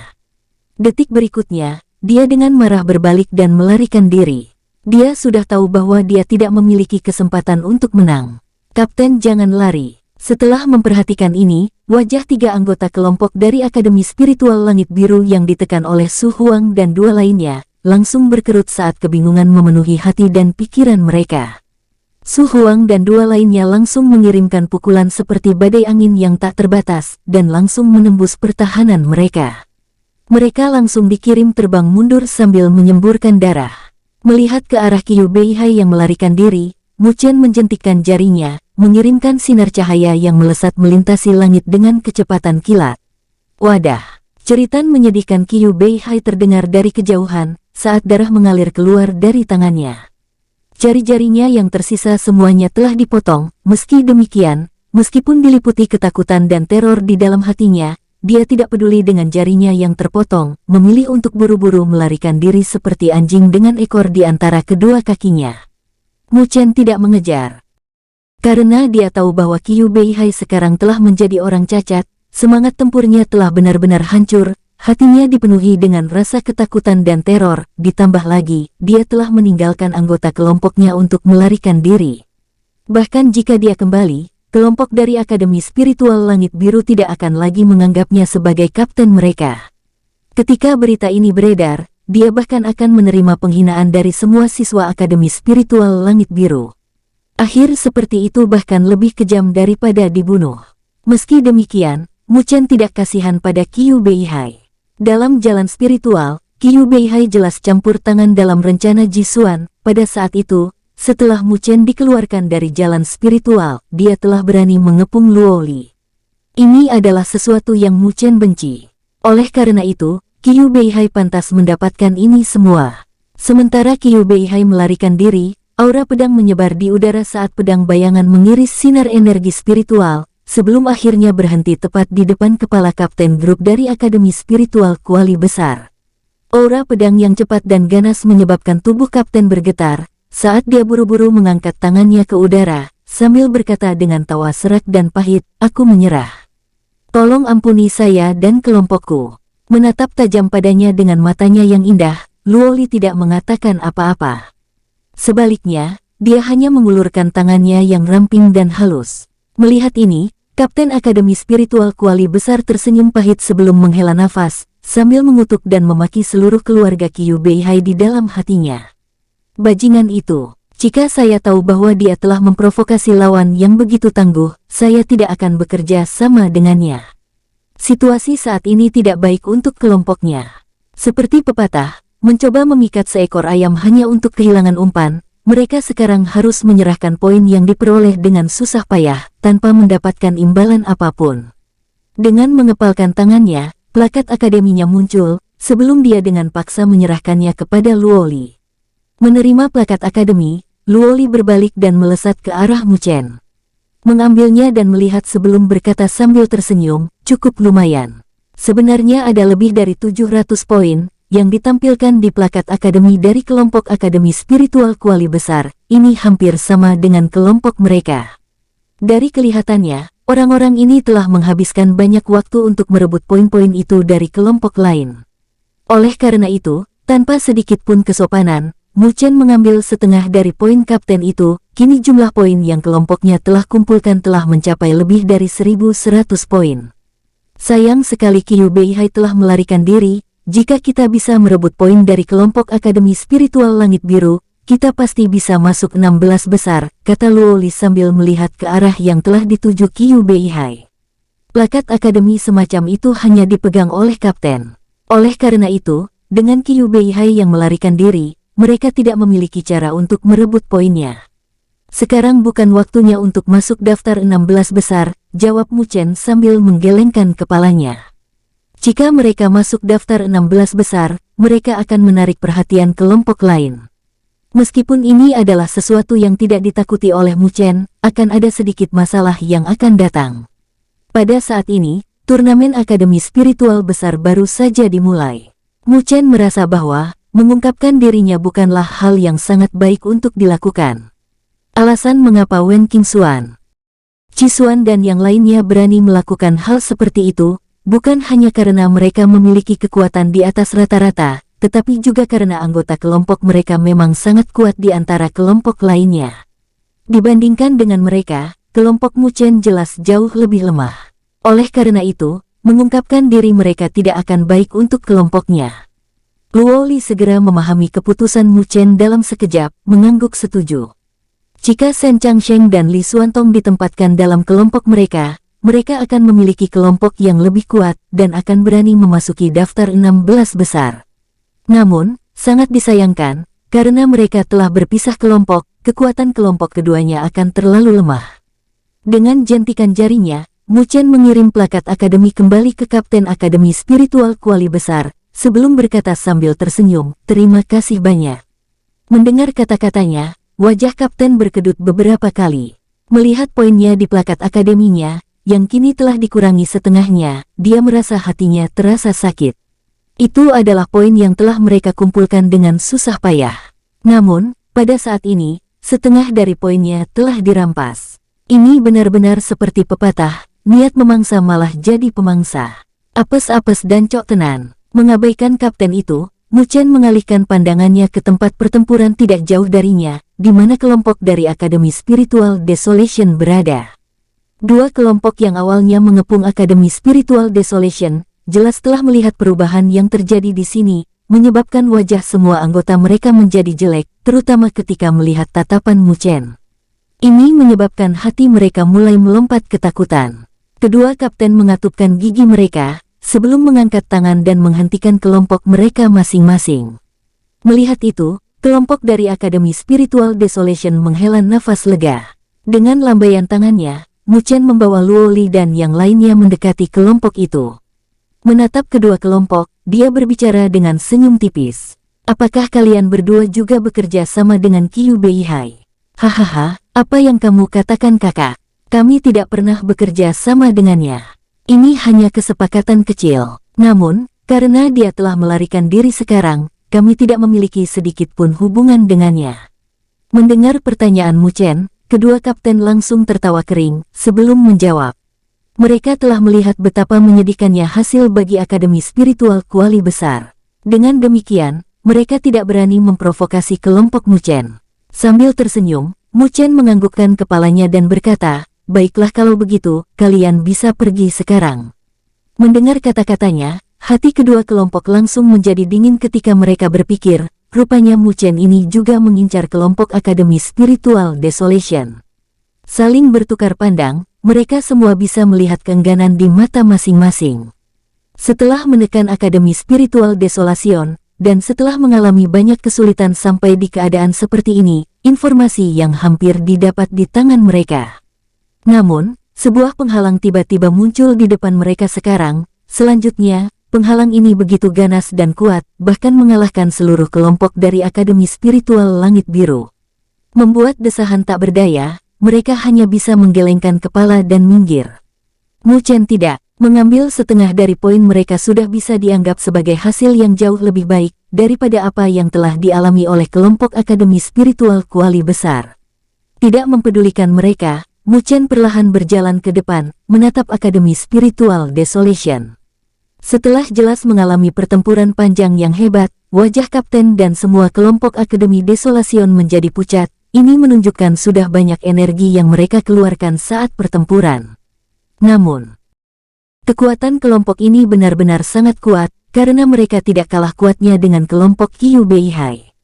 Detik berikutnya, dia dengan marah berbalik dan melarikan diri. Dia sudah tahu bahwa dia tidak memiliki kesempatan untuk menang. Kapten, jangan lari. Setelah memperhatikan ini, wajah tiga anggota kelompok dari Akademi Spiritual Langit Biru yang ditekan oleh Su Huang dan dua lainnya, langsung berkerut saat kebingungan memenuhi hati dan pikiran mereka. Su Huang dan dua lainnya langsung mengirimkan pukulan seperti badai angin yang tak terbatas, dan langsung menembus pertahanan mereka. Mereka langsung dikirim terbang mundur sambil menyemburkan darah. Melihat ke arah Qiu Beihai yang melarikan diri, Mu Chen menjentikkan jarinya, mengirimkan sinar cahaya yang melesat melintasi langit dengan kecepatan kilat. Wadah! Ceritan menyedihkan Qiu Beihai terdengar dari kejauhan, saat darah mengalir keluar dari tangannya. Jari-jarinya yang tersisa semuanya telah dipotong. Meski demikian, meskipun diliputi ketakutan dan teror di dalam hatinya, dia tidak peduli dengan jarinya yang terpotong, memilih untuk buru-buru melarikan diri seperti anjing dengan ekor di antara kedua kakinya. Mu Chen tidak mengejar. Karena dia tahu bahwa Qiu Beihai sekarang telah menjadi orang cacat, semangat tempurnya telah benar-benar hancur, hatinya dipenuhi dengan rasa ketakutan dan teror, ditambah lagi, dia telah meninggalkan anggota kelompoknya untuk melarikan diri. Bahkan jika dia kembali, kelompok dari Akademi Spiritual Langit Biru tidak akan lagi menganggapnya sebagai kapten mereka. Ketika berita ini beredar, dia bahkan akan menerima penghinaan dari semua siswa Akademi Spiritual Langit Biru. Akhir seperti itu bahkan lebih kejam daripada dibunuh. Meski demikian, Mu Chen tidak kasihan pada Qiu Beihai. Dalam jalan spiritual, Qiu Beihai jelas campur tangan dalam rencana Jisuan. Pada saat itu, setelah Mu Chen dikeluarkan dari jalan spiritual, dia telah berani mengepung Luo Li. Ini adalah sesuatu yang Mu Chen benci. Oleh karena itu, Qiu Beihai pantas mendapatkan ini semua. Sementara Qiu Beihai melarikan diri, aura pedang menyebar di udara saat pedang bayangan mengiris sinar energi spiritual, sebelum akhirnya berhenti tepat di depan kepala kapten grup dari Akademi Spiritual Kuali Besar. Aura pedang yang cepat dan ganas menyebabkan tubuh kapten bergetar, saat dia buru-buru mengangkat tangannya ke udara, sambil berkata dengan tawa serak dan pahit, "Aku menyerah. Tolong ampuni saya dan kelompokku." Menatap tajam padanya dengan matanya yang indah, Luo Li tidak mengatakan apa-apa. Sebaliknya, dia hanya mengulurkan tangannya yang ramping dan halus. Melihat ini, Kapten Akademi Spiritual Kuali Besar tersenyum pahit sebelum menghela nafas, sambil mengutuk dan memaki seluruh keluarga Qiu Beihai di dalam hatinya. Bajingan itu, jika saya tahu bahwa dia telah memprovokasi lawan yang begitu tangguh, saya tidak akan bekerja sama dengannya. Situasi saat ini tidak baik untuk kelompoknya. Seperti pepatah, mencoba memikat seekor ayam hanya untuk kehilangan umpan, mereka sekarang harus menyerahkan poin yang diperoleh dengan susah payah, tanpa mendapatkan imbalan apapun. Dengan mengepalkan tangannya, plakat akademinya muncul, sebelum dia dengan paksa menyerahkannya kepada Luo Li. Menerima plakat akademi, Luo Li berbalik dan melesat ke arah Mu Chen. Mengambilnya dan melihat sebelum berkata sambil tersenyum, "Cukup lumayan. Sebenarnya ada lebih dari 700 poin, yang ditampilkan di plakat akademi dari kelompok Akademi Spiritual Kuali Besar, ini hampir sama dengan kelompok mereka." Dari kelihatannya, orang-orang ini telah menghabiskan banyak waktu untuk merebut poin-poin itu dari kelompok lain. Oleh karena itu, tanpa sedikit pun kesopanan, Mu Chen mengambil setengah dari poin kapten itu. Kini jumlah poin yang kelompoknya telah kumpulkan telah mencapai lebih dari 1.100 poin. Sayang sekali Qiu Beihai telah melarikan diri. Jika kita bisa merebut poin dari kelompok Akademi Spiritual Langit Biru, kita pasti bisa masuk 16 besar, kata Luo Li sambil melihat ke arah yang telah dituju Qiu Beihai. Plakat akademi semacam itu hanya dipegang oleh kapten. Oleh karena itu, dengan Qiu Beihai yang melarikan diri, mereka tidak memiliki cara untuk merebut poinnya. Sekarang bukan waktunya untuk masuk daftar 16 besar, jawab Mu Chen sambil menggelengkan kepalanya. Jika mereka masuk daftar 16 besar, mereka akan menarik perhatian kelompok lain. Meskipun ini adalah sesuatu yang tidak ditakuti oleh Mu Chen, akan ada sedikit masalah yang akan datang. Pada saat ini, turnamen Akademi Spiritual Besar baru saja dimulai. Mu Chen merasa bahwa mengungkapkan dirinya bukanlah hal yang sangat baik untuk dilakukan. Alasan mengapa Wen Qingxuan, Jisuan dan yang lainnya berani melakukan hal seperti itu, bukan hanya karena mereka memiliki kekuatan di atas rata-rata, tetapi juga karena anggota kelompok mereka memang sangat kuat di antara kelompok lainnya. Dibandingkan dengan mereka, kelompok Mu Chen jelas jauh lebih lemah. Oleh karena itu, mengungkapkan diri mereka tidak akan baik untuk kelompoknya. Luo Li segera memahami keputusan Mu Chen dalam sekejap, mengangguk setuju. Jika Shen Changsheng dan Li Xuantong ditempatkan dalam kelompok mereka, mereka akan memiliki kelompok yang lebih kuat dan akan berani memasuki daftar 16 besar. Namun, sangat disayangkan, karena mereka telah berpisah kelompok, kekuatan kelompok keduanya akan terlalu lemah. Dengan jentikan jarinya, Mu Chen mengirim plakat akademi kembali ke Kapten Akademi Spiritual Kuali Besar, sebelum berkata sambil tersenyum, "Terima kasih banyak." Mendengar kata-katanya, wajah kapten berkedut beberapa kali. Melihat poinnya di plakat akademinya, yang kini telah dikurangi setengahnya, dia merasa hatinya terasa sakit. Itu adalah poin yang telah mereka kumpulkan dengan susah payah. Namun, pada saat ini, setengah dari poinnya telah dirampas. Ini benar-benar seperti pepatah, niat memangsa malah jadi pemangsa. Apes-apes dan cok tenan. Mengabaikan kapten itu, Mu Chen mengalihkan pandangannya ke tempat pertempuran tidak jauh darinya, di mana kelompok dari Akademi Spiritual Desolation berada. Dua kelompok yang awalnya mengepung Akademi Spiritual Desolation, jelas telah melihat perubahan yang terjadi di sini, menyebabkan wajah semua anggota mereka menjadi jelek, terutama ketika melihat tatapan Mu Chen. Ini menyebabkan hati mereka mulai melompat ketakutan. Kedua kapten mengatupkan gigi mereka, sebelum mengangkat tangan dan menghentikan kelompok mereka masing-masing. Melihat itu, kelompok dari Akademi Spiritual Desolation menghela nafas lega. Dengan lambaian tangannya, Mu Chen membawa Luo Li dan yang lainnya mendekati kelompok itu. Menatap kedua kelompok, dia berbicara dengan senyum tipis. Apakah kalian berdua juga bekerja sama dengan Qiu Beihai? Hahaha, apa yang kamu katakan kakak? Kami tidak pernah bekerja sama dengannya. Ini hanya kesepakatan kecil. Namun, karena dia telah melarikan diri sekarang, kami tidak memiliki sedikit pun hubungan dengannya. Mendengar pertanyaan Mu Chen, kedua kapten langsung tertawa kering, sebelum menjawab. Mereka telah melihat betapa menyedihkannya hasil bagi Akademi Spiritual Kuali besar. Dengan demikian, mereka tidak berani memprovokasi kelompok Mu Chen. Sambil tersenyum, Mu Chen menganggukkan kepalanya dan berkata, "Baiklah kalau begitu, kalian bisa pergi sekarang." Mendengar kata-katanya, hati kedua kelompok langsung menjadi dingin ketika mereka berpikir, rupanya Mu Chen ini juga mengincar kelompok Akademi Spiritual Desolation. Saling bertukar pandang, mereka semua bisa melihat keengganan di mata masing-masing. Setelah menekan Akademi Spiritual Desolation, dan setelah mengalami banyak kesulitan sampai di keadaan seperti ini, informasi yang hampir didapat di tangan mereka. Namun, sebuah penghalang tiba-tiba muncul di depan mereka sekarang. Selanjutnya, penghalang ini begitu ganas dan kuat, bahkan mengalahkan seluruh kelompok dari Akademi Spiritual Langit Biru. Membuat desahan tak berdaya, mereka hanya bisa menggelengkan kepala dan minggir. Mu Chen tidak. Mengambil setengah dari poin mereka sudah bisa dianggap sebagai hasil yang jauh lebih baik daripada apa yang telah dialami oleh kelompok Akademi Spiritual Kuali besar. Tidak mempedulikan mereka, Mu Chen perlahan berjalan ke depan, menatap Akademi Spiritual Desolation. Setelah jelas mengalami pertempuran panjang yang hebat, wajah kapten dan semua kelompok Akademi Desolation menjadi pucat. Ini menunjukkan sudah banyak energi yang mereka keluarkan saat pertempuran. Namun, kekuatan kelompok ini benar-benar sangat kuat, karena mereka tidak kalah kuatnya dengan kelompok Qiu Beihai.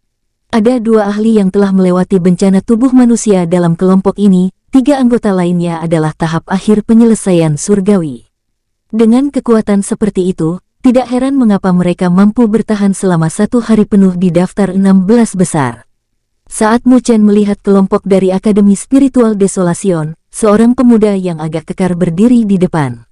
Ada dua ahli yang telah melewati bencana tubuh manusia dalam kelompok ini, 3 anggota lainnya adalah tahap akhir penyelesaian surgawi. Dengan kekuatan seperti itu, tidak heran mengapa mereka mampu bertahan selama 1 hari penuh di daftar 16 besar. Saat Mu Chen melihat kelompok dari Akademi Spiritual Desolation, seorang pemuda yang agak kekar berdiri di depan.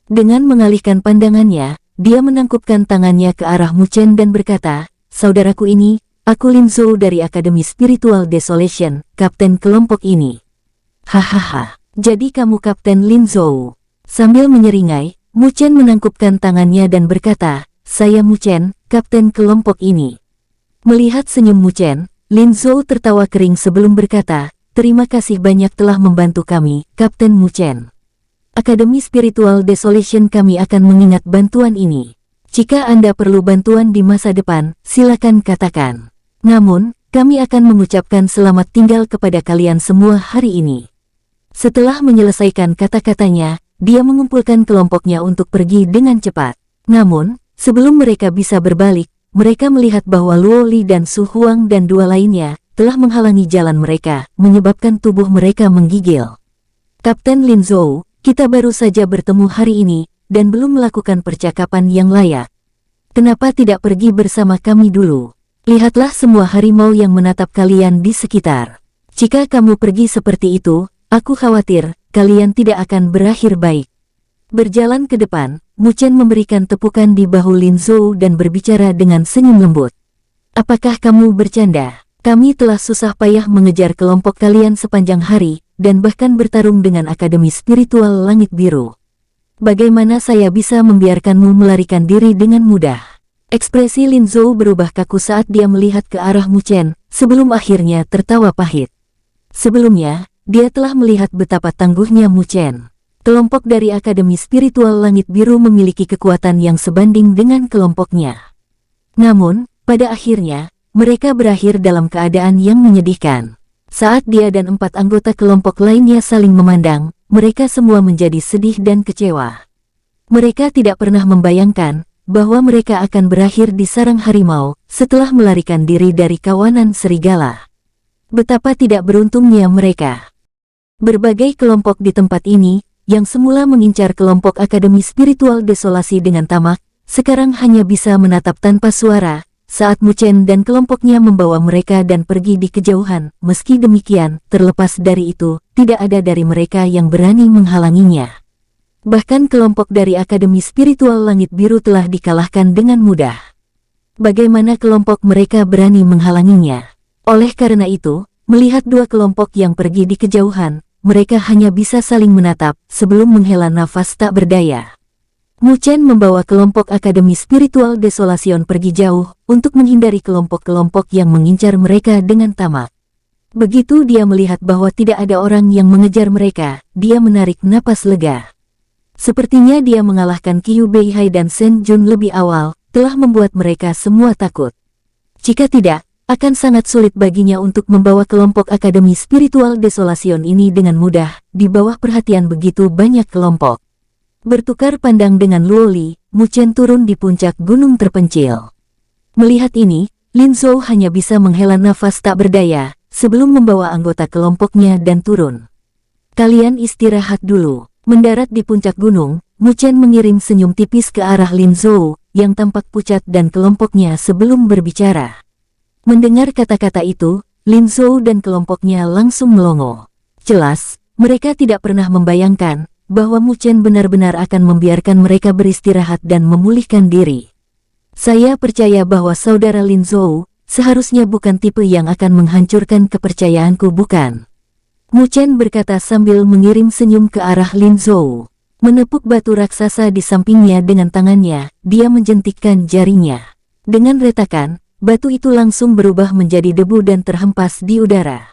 Dengan mengalihkan pandangannya, dia menangkupkan tangannya ke arah Mu Chen dan berkata, "Saudaraku ini, aku Lin Zhou dari Akademi Spiritual Desolation, kapten kelompok ini." "Hahaha, jadi kamu Kapten Lin Zhou?" Sambil menyeringai, Mu Chen menangkupkan tangannya dan berkata, "Saya Mu Chen, kapten kelompok ini." Melihat senyum Mu Chen, Lin Zhou tertawa kering sebelum berkata, "Terima kasih banyak telah membantu kami, Kapten Mu Chen. Akademi Spiritual Desolation kami akan mengingat bantuan ini. Jika Anda perlu bantuan di masa depan, silakan katakan. Namun, kami akan mengucapkan selamat tinggal kepada kalian semua hari ini." Setelah menyelesaikan kata-katanya, dia mengumpulkan kelompoknya untuk pergi dengan cepat. Namun, sebelum mereka bisa berbalik, mereka melihat bahwa Luo Li dan Su Huang dan 2 lainnya telah menghalangi jalan mereka, menyebabkan tubuh mereka menggigil. "Kapten Lin Zhou, kita baru saja bertemu hari ini, dan belum melakukan percakapan yang layak. Kenapa tidak pergi bersama kami dulu? Lihatlah semua harimau yang menatap kalian di sekitar. Jika kamu pergi seperti itu, aku khawatir kalian tidak akan berakhir baik." Berjalan ke depan, Mu Chen memberikan tepukan di bahu Lin Zhou dan berbicara dengan senyum lembut. "Apakah kamu bercanda? Kami telah susah payah mengejar kelompok kalian sepanjang hari, dan bahkan bertarung dengan Akademi Spiritual Langit Biru. Bagaimana saya bisa membiarkanmu melarikan diri dengan mudah? Ekspresi Lin Zhou berubah kaku saat dia melihat ke arah Mu Chen, sebelum akhirnya tertawa pahit. Sebelumnya, dia telah melihat betapa tangguhnya Mu Chen. Kelompok dari Akademi Spiritual Langit Biru memiliki kekuatan yang sebanding dengan kelompoknya. Namun, pada akhirnya, mereka berakhir dalam keadaan yang menyedihkan. Saat dia dan 4 anggota kelompok lainnya saling memandang, mereka semua menjadi sedih dan kecewa. Mereka tidak pernah membayangkan bahwa mereka akan berakhir di sarang harimau setelah melarikan diri dari kawanan serigala. Betapa tidak beruntungnya mereka. Berbagai kelompok di tempat ini, yang semula mengincar kelompok Akademi Spiritual Desolasi dengan tamak, sekarang hanya bisa menatap tanpa suara, saat Mu Chen dan kelompoknya membawa mereka dan pergi di kejauhan. Meski demikian, terlepas dari itu, tidak ada dari mereka yang berani menghalanginya. Bahkan kelompok dari Akademi Spiritual Langit Biru telah dikalahkan dengan mudah. Bagaimana kelompok mereka berani menghalanginya? Oleh karena itu, melihat 2 kelompok yang pergi di kejauhan, mereka hanya bisa saling menatap sebelum menghela nafas tak berdaya. Mu Chen membawa kelompok Akademi Spiritual Desolation pergi jauh untuk menghindari kelompok-kelompok yang mengincar mereka dengan tamak. Begitu dia melihat bahwa tidak ada orang yang mengejar mereka, dia menarik napas lega. Sepertinya dia mengalahkan Qiu Beihai dan Shen Jun lebih awal, telah membuat mereka semua takut. Jika tidak, akan sangat sulit baginya untuk membawa kelompok Akademi Spiritual Desolation ini dengan mudah, di bawah perhatian begitu banyak kelompok. Bertukar pandang dengan Luo Li, Mu Chen turun di puncak gunung terpencil. Melihat ini, Lin Zhou hanya bisa menghela nafas tak berdaya, sebelum membawa anggota kelompoknya dan turun. Kalian istirahat dulu. Mendarat di puncak gunung, Mu Chen mengirim senyum tipis ke arah Lin Zhou, yang tampak pucat dan kelompoknya sebelum berbicara. Mendengar kata-kata itu, Lin Zhou dan kelompoknya langsung melongo. Jelas, mereka tidak pernah membayangkan bahwa Mu Chen benar-benar akan membiarkan mereka beristirahat dan memulihkan diri. Saya percaya bahwa saudara Lin Zhou seharusnya bukan tipe yang akan menghancurkan kepercayaanku, bukan? Mu Chen berkata sambil mengirim senyum ke arah Lin Zhou. Menepuk batu raksasa di sampingnya dengan tangannya, dia menjentikkan jarinya. Dengan retakan, batu itu langsung berubah menjadi debu dan terhempas di udara.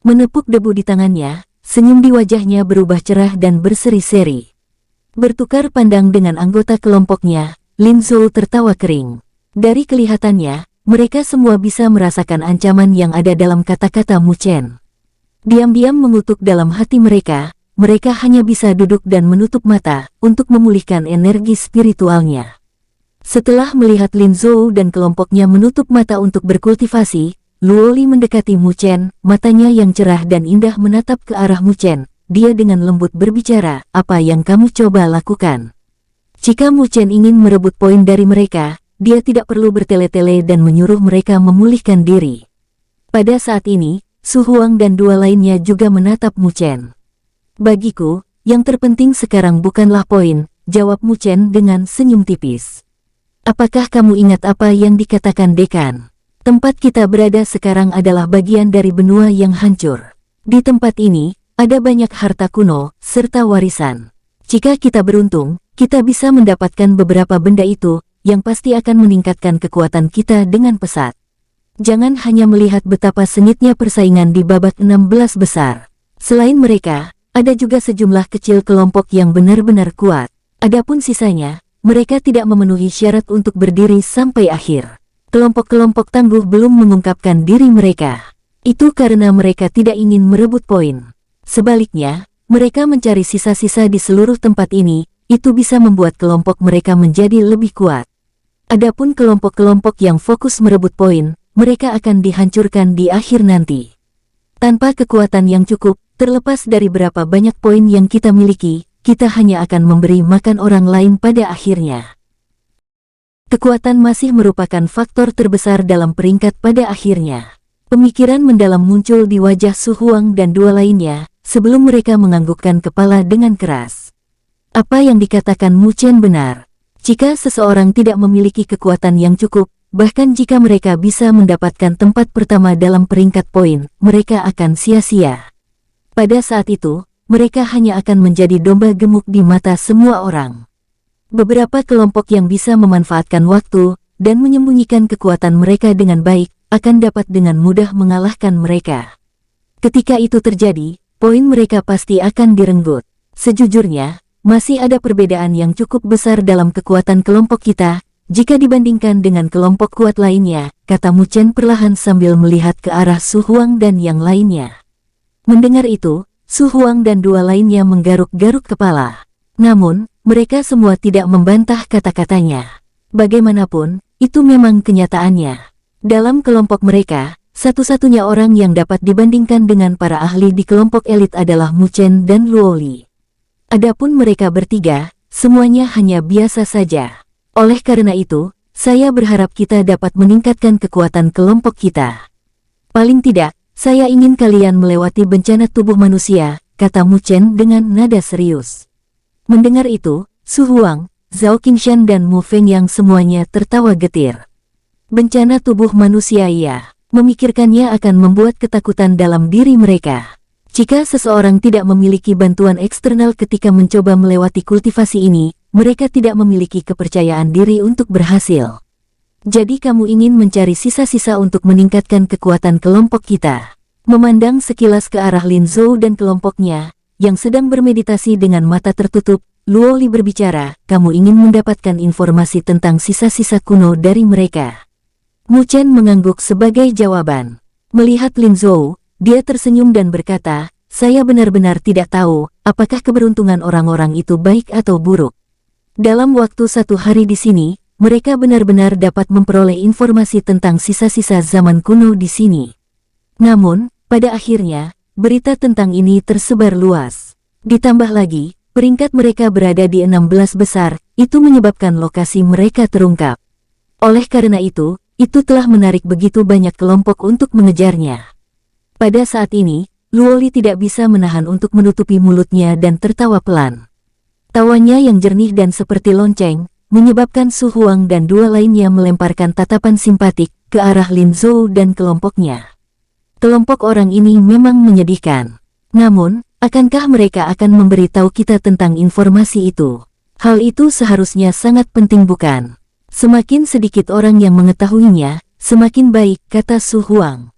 Menepuk debu di tangannya, senyum di wajahnya berubah cerah dan berseri-seri. Bertukar pandang dengan anggota kelompoknya, Lin Zhou tertawa kering. Dari kelihatannya, mereka semua bisa merasakan ancaman yang ada dalam kata-kata Mu Chen. Diam-diam mengutuk dalam hati mereka hanya bisa duduk dan menutup mata untuk memulihkan energi spiritualnya. Setelah melihat Lin Zhou dan kelompoknya menutup mata untuk berkultivasi, Luo Li mendekati Mu Chen, matanya yang cerah dan indah menatap ke arah Mu Chen. Dia dengan lembut berbicara, apa yang kamu coba lakukan? Jika Mu Chen ingin merebut poin dari mereka, dia tidak perlu bertele-tele dan menyuruh mereka memulihkan diri. Pada saat ini, Su Huang dan 2 lainnya juga menatap Mu Chen. Bagiku, yang terpenting sekarang bukanlah poin, jawab Mu Chen dengan senyum tipis. Apakah kamu ingat apa yang dikatakan dekan? Tempat kita berada sekarang adalah bagian dari benua yang hancur. Di tempat ini, ada banyak harta kuno, serta warisan. Jika kita beruntung, kita bisa mendapatkan beberapa benda itu, yang pasti akan meningkatkan kekuatan kita dengan pesat. Jangan hanya melihat betapa sengitnya persaingan di babak 16 besar. Selain mereka, ada juga sejumlah kecil kelompok yang benar-benar kuat. Adapun sisanya, mereka tidak memenuhi syarat untuk berdiri sampai akhir. Kelompok-kelompok tangguh belum mengungkapkan diri mereka. Itu karena mereka tidak ingin merebut poin. Sebaliknya, mereka mencari sisa-sisa di seluruh tempat ini, itu bisa membuat kelompok mereka menjadi lebih kuat. Adapun kelompok-kelompok yang fokus merebut poin, mereka akan dihancurkan di akhir nanti. Tanpa kekuatan yang cukup, terlepas dari berapa banyak poin yang kita miliki, kita hanya akan memberi makan orang lain pada akhirnya. Kekuatan masih merupakan faktor terbesar dalam peringkat pada akhirnya. Pemikiran mendalam muncul di wajah Su Huang dan 2 lainnya, sebelum mereka menganggukkan kepala dengan keras. Apa yang dikatakan Mu Chen benar. Jika seseorang tidak memiliki kekuatan yang cukup, bahkan jika mereka bisa mendapatkan tempat pertama dalam peringkat poin, mereka akan sia-sia. Pada saat itu, mereka hanya akan menjadi domba gemuk di mata semua orang. Beberapa kelompok yang bisa memanfaatkan waktu dan menyembunyikan kekuatan mereka dengan baik akan dapat dengan mudah mengalahkan mereka. Ketika itu terjadi, poin mereka pasti akan direnggut. Sejujurnya, masih ada perbedaan yang cukup besar dalam kekuatan kelompok kita jika dibandingkan dengan kelompok kuat lainnya, kata Mu Chen perlahan sambil melihat ke arah Su Huang dan yang lainnya. Mendengar itu, Su Huang dan dua lainnya menggaruk-garuk kepala. Namun, mereka semua tidak membantah kata-katanya. Bagaimanapun, itu memang kenyataannya. Dalam kelompok mereka, satu-satunya orang yang dapat dibandingkan dengan para ahli di kelompok elit adalah Mu Chen dan Luo Li. Adapun mereka bertiga, semuanya hanya biasa saja. Oleh karena itu, saya berharap kita dapat meningkatkan kekuatan kelompok kita. Paling tidak, saya ingin kalian melewati bencana tubuh manusia, kata Mu Chen dengan nada serius. Mendengar itu, Su Huang, Zhao Qingshan dan Mu Feng yang semuanya tertawa getir. Bencana tubuh manusia ya, memikirkannya akan membuat ketakutan dalam diri mereka. Jika seseorang tidak memiliki bantuan eksternal ketika mencoba melewati kultivasi ini, mereka tidak memiliki kepercayaan diri untuk berhasil. Jadi kamu ingin mencari sisa-sisa untuk meningkatkan kekuatan kelompok kita. Memandang sekilas ke arah Lin Zhou dan kelompoknya, yang sedang bermeditasi dengan mata tertutup, Luo Li berbicara, kamu ingin mendapatkan informasi tentang sisa-sisa kuno dari mereka. Mu Chen mengangguk sebagai jawaban. Melihat Lin Zhou, dia tersenyum dan berkata, saya benar-benar tidak tahu, apakah keberuntungan orang-orang itu baik atau buruk. Dalam waktu 1 hari di sini, mereka benar-benar dapat memperoleh informasi tentang sisa-sisa zaman kuno di sini. Namun, pada akhirnya, berita tentang ini tersebar luas. Ditambah lagi, peringkat mereka berada di 16 besar, itu menyebabkan lokasi mereka terungkap. Oleh karena itu telah menarik begitu banyak kelompok untuk mengejarnya. Pada saat ini, Luo Li tidak bisa menahan untuk menutupi mulutnya dan tertawa pelan. Tawanya yang jernih dan seperti lonceng, menyebabkan Su Huang dan dua lainnya melemparkan tatapan simpatik ke arah Lin Zhou dan kelompoknya. Kelompok orang ini memang menyedihkan. Namun, akankah mereka akan memberitahu kita tentang informasi itu? Hal itu seharusnya sangat penting bukan? Semakin sedikit orang yang mengetahuinya, semakin baik, kata Su Huang.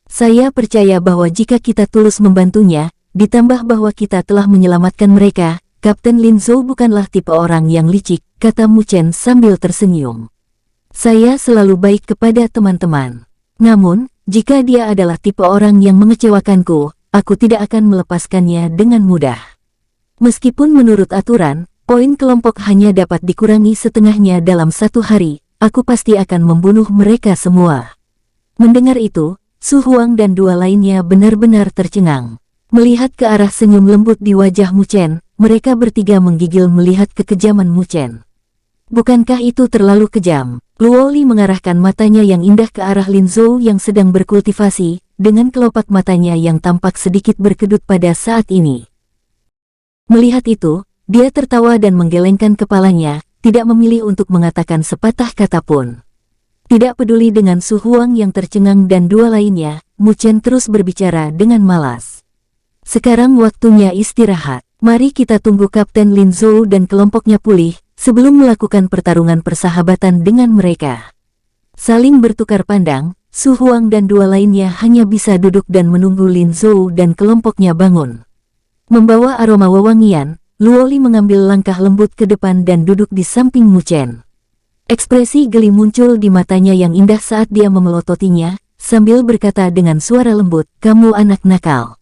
Saya percaya bahwa jika kita tulus membantunya, ditambah bahwa kita telah menyelamatkan mereka, Kapten Lin Zhou bukanlah tipe orang yang licik, kata Mu Chen sambil tersenyum. Saya selalu baik kepada teman-teman. Namun, jika dia adalah tipe orang yang mengecewakanku, aku tidak akan melepaskannya dengan mudah. Meskipun menurut aturan, poin kelompok hanya dapat dikurangi setengahnya dalam 1 hari, aku pasti akan membunuh mereka semua. Mendengar itu, Su Huang dan dua lainnya benar-benar tercengang. Melihat ke arah senyum lembut di wajah Mu Chen, mereka bertiga menggigil melihat kekejaman Mu Chen. Bukankah itu terlalu kejam? Luo Li mengarahkan matanya yang indah ke arah Lin Zhou yang sedang berkultivasi, dengan kelopak matanya yang tampak sedikit berkedut pada saat ini. Melihat itu, dia tertawa dan menggelengkan kepalanya, tidak memilih untuk mengatakan sepatah kata pun. Tidak peduli dengan Su Huang yang tercengang dan dua lainnya, Mu Chen terus berbicara dengan malas. Sekarang waktunya istirahat. Mari kita tunggu Kapten Lin Zhou dan kelompoknya pulih, sebelum melakukan pertarungan persahabatan dengan mereka. Saling bertukar pandang, Su Huang dan dua lainnya hanya bisa duduk dan menunggu Lin Zhou dan kelompoknya bangun. Membawa aroma wewangian, Luo Li mengambil langkah lembut ke depan dan duduk di samping Mu Chen. Ekspresi geli muncul di matanya yang indah saat dia memelototinya, sambil berkata dengan suara lembut, kamu anak nakal.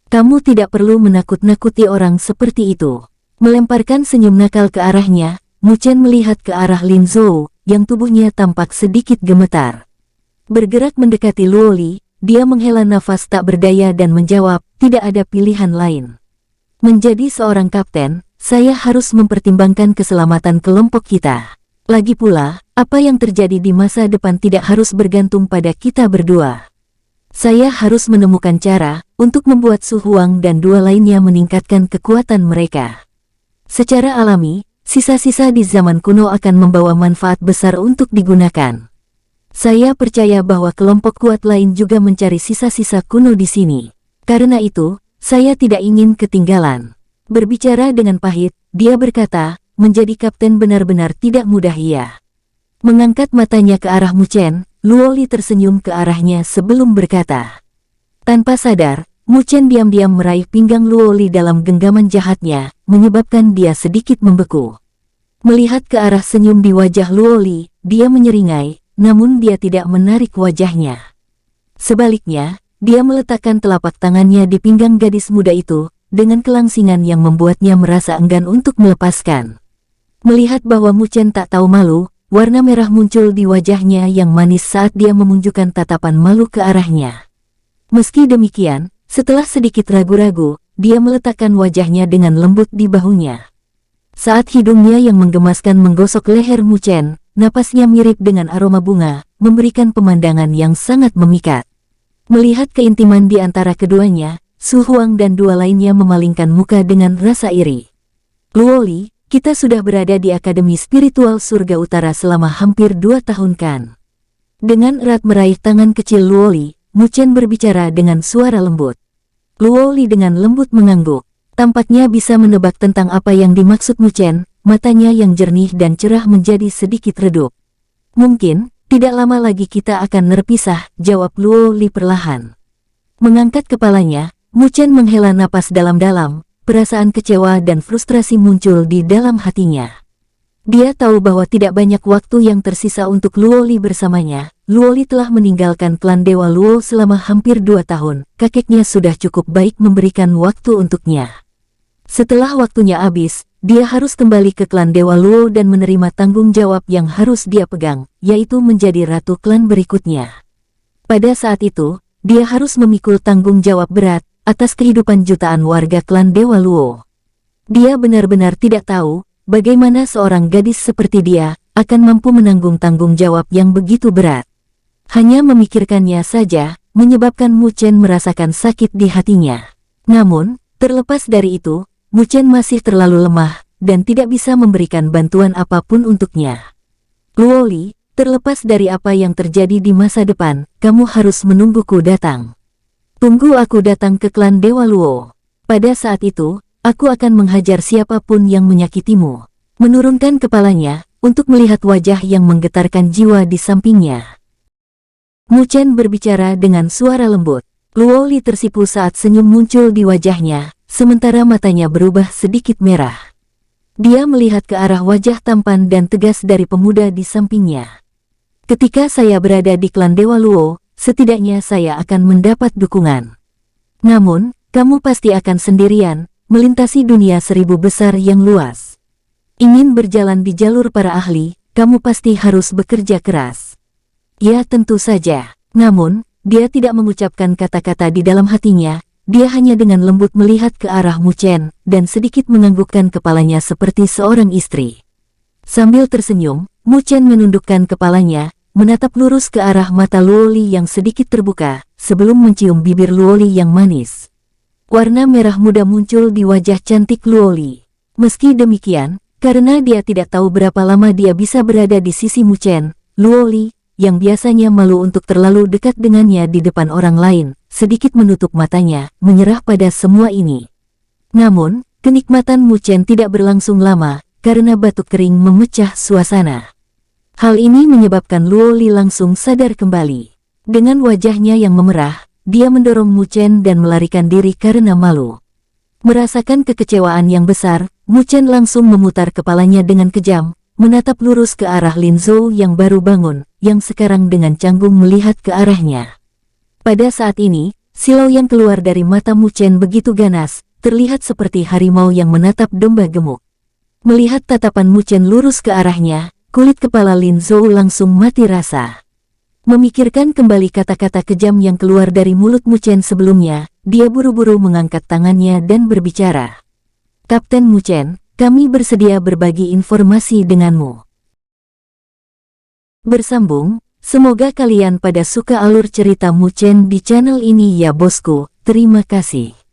Kamu tidak perlu menakut-nakuti orang seperti itu. Melemparkan senyum nakal ke arahnya, Mu Chen melihat ke arah Lin Zhou, yang tubuhnya tampak sedikit gemetar. Bergerak mendekati Luo Li, dia menghela nafas tak berdaya dan menjawab, tidak ada pilihan lain. Menjadi seorang kapten, saya harus mempertimbangkan keselamatan kelompok kita. Lagi pula, apa yang terjadi di masa depan tidak harus bergantung pada kita berdua. Saya harus menemukan cara untuk membuat Su Huang dan dua lainnya meningkatkan kekuatan mereka. Secara alami, sisa-sisa di zaman kuno akan membawa manfaat besar untuk digunakan. Saya percaya bahwa kelompok kuat lain juga mencari sisa-sisa kuno di sini. Karena itu, saya tidak ingin ketinggalan. Berbicara dengan pahit, dia berkata, menjadi kapten benar-benar tidak mudah ya. Mengangkat matanya ke arah Mu Chen, Luo Li tersenyum ke arahnya sebelum berkata. Tanpa sadar, Mu Chen diam-diam meraih pinggang Luo Li dalam genggaman jahatnya, menyebabkan dia sedikit membeku. Melihat ke arah senyum di wajah Luo Li, dia menyeringai, namun dia tidak menarik wajahnya. Sebaliknya, dia meletakkan telapak tangannya di pinggang gadis muda itu, dengan kelangsingan yang membuatnya merasa enggan untuk melepaskan. Melihat bahwa Mu Chen tak tahu malu, warna merah muncul di wajahnya yang manis saat dia menunjukkan tatapan malu ke arahnya. Meski demikian, setelah sedikit ragu-ragu, dia meletakkan wajahnya dengan lembut di bahunya. Saat hidungnya yang menggemaskan menggosok leher Mu Chen, napasnya mirip dengan aroma bunga, memberikan pemandangan yang sangat memikat. Melihat keintiman di antara keduanya, Su Huang dan dua lainnya memalingkan muka dengan rasa iri. Luo Li, kita sudah berada di Akademi Spiritual Surga Utara selama hampir 2 tahun kan? Dengan erat meraih tangan kecil Luo Li, Mu Chen berbicara dengan suara lembut. Luo Li dengan lembut mengangguk. Tampaknya bisa menebak tentang apa yang dimaksud Mu Chen, matanya yang jernih dan cerah menjadi sedikit redup. Mungkin, tidak lama lagi kita akan terpisah, jawab Luo Li perlahan. Mengangkat kepalanya, Mu Chen menghela napas dalam-dalam, perasaan kecewa dan frustrasi muncul di dalam hatinya. Dia tahu bahwa tidak banyak waktu yang tersisa untuk Luo Li bersamanya. Luo Li telah meninggalkan klan Dewa Luo selama hampir 2 tahun, kakeknya sudah cukup baik memberikan waktu untuknya. Setelah waktunya habis, dia harus kembali ke klan Dewa Luo dan menerima tanggung jawab yang harus dia pegang, yaitu menjadi ratu klan berikutnya. Pada saat itu, dia harus memikul tanggung jawab berat atas kehidupan jutaan warga klan Dewa Luo. Dia benar-benar tidak tahu bagaimana seorang gadis seperti dia akan mampu menanggung tanggung jawab yang begitu berat. Hanya memikirkannya saja menyebabkan Mu Chen merasakan sakit di hatinya. Namun, terlepas dari itu, Mu Chen masih terlalu lemah dan tidak bisa memberikan bantuan apapun untuknya. Luo Li, terlepas dari apa yang terjadi di masa depan, kamu harus menungguku datang. Tunggu aku datang ke klan Dewa Luo. Pada saat itu, aku akan menghajar siapapun yang menyakitimu. Menurunkan kepalanya, untuk melihat wajah yang menggetarkan jiwa di sampingnya. Mu Chen berbicara dengan suara lembut. Luo Li tersipu saat senyum muncul di wajahnya, sementara matanya berubah sedikit merah. Dia melihat ke arah wajah tampan dan tegas dari pemuda di sampingnya. Ketika saya berada di klan Dewa Luo, setidaknya saya akan mendapat dukungan. Namun, kamu pasti akan sendirian, melintasi dunia 1000 besar yang luas. Ingin berjalan di jalur para ahli, kamu pasti harus bekerja keras. Ya tentu saja, namun, dia tidak mengucapkan kata-kata di dalam hatinya, dia hanya dengan lembut melihat ke arah Mu Chen, dan sedikit menganggukkan kepalanya seperti seorang istri. Sambil tersenyum, Mu Chen menundukkan kepalanya, menatap lurus ke arah mata Luo Li yang sedikit terbuka, sebelum mencium bibir Luo Li yang manis. Warna merah muda muncul di wajah cantik Luo Li. Meski demikian, karena dia tidak tahu berapa lama dia bisa berada di sisi Mu Chen, Luo Li, yang biasanya malu untuk terlalu dekat dengannya di depan orang lain, sedikit menutup matanya, menyerah pada semua ini. Namun, kenikmatan Mu Chen tidak berlangsung lama, karena batuk kering memecah suasana. Hal ini menyebabkan Luo Li langsung sadar kembali. Dengan wajahnya yang memerah, dia mendorong Mu Chen dan melarikan diri karena malu. Merasakan kekecewaan yang besar, Mu Chen langsung memutar kepalanya dengan kejam, menatap lurus ke arah Lin Zhou yang baru bangun, yang sekarang dengan canggung melihat ke arahnya. Pada saat ini, silau yang keluar dari mata Mu Chen begitu ganas, terlihat seperti harimau yang menatap domba gemuk. Melihat tatapan Mu Chen lurus ke arahnya, kulit kepala Lin Zhou langsung mati rasa. Memikirkan kembali kata-kata kejam yang keluar dari mulut Mu Chen sebelumnya, dia buru-buru mengangkat tangannya dan berbicara. Kapten Mu Chen, kami bersedia berbagi informasi denganmu. Bersambung, semoga kalian pada suka alur cerita Mu Chen di channel ini ya bosku, terima kasih.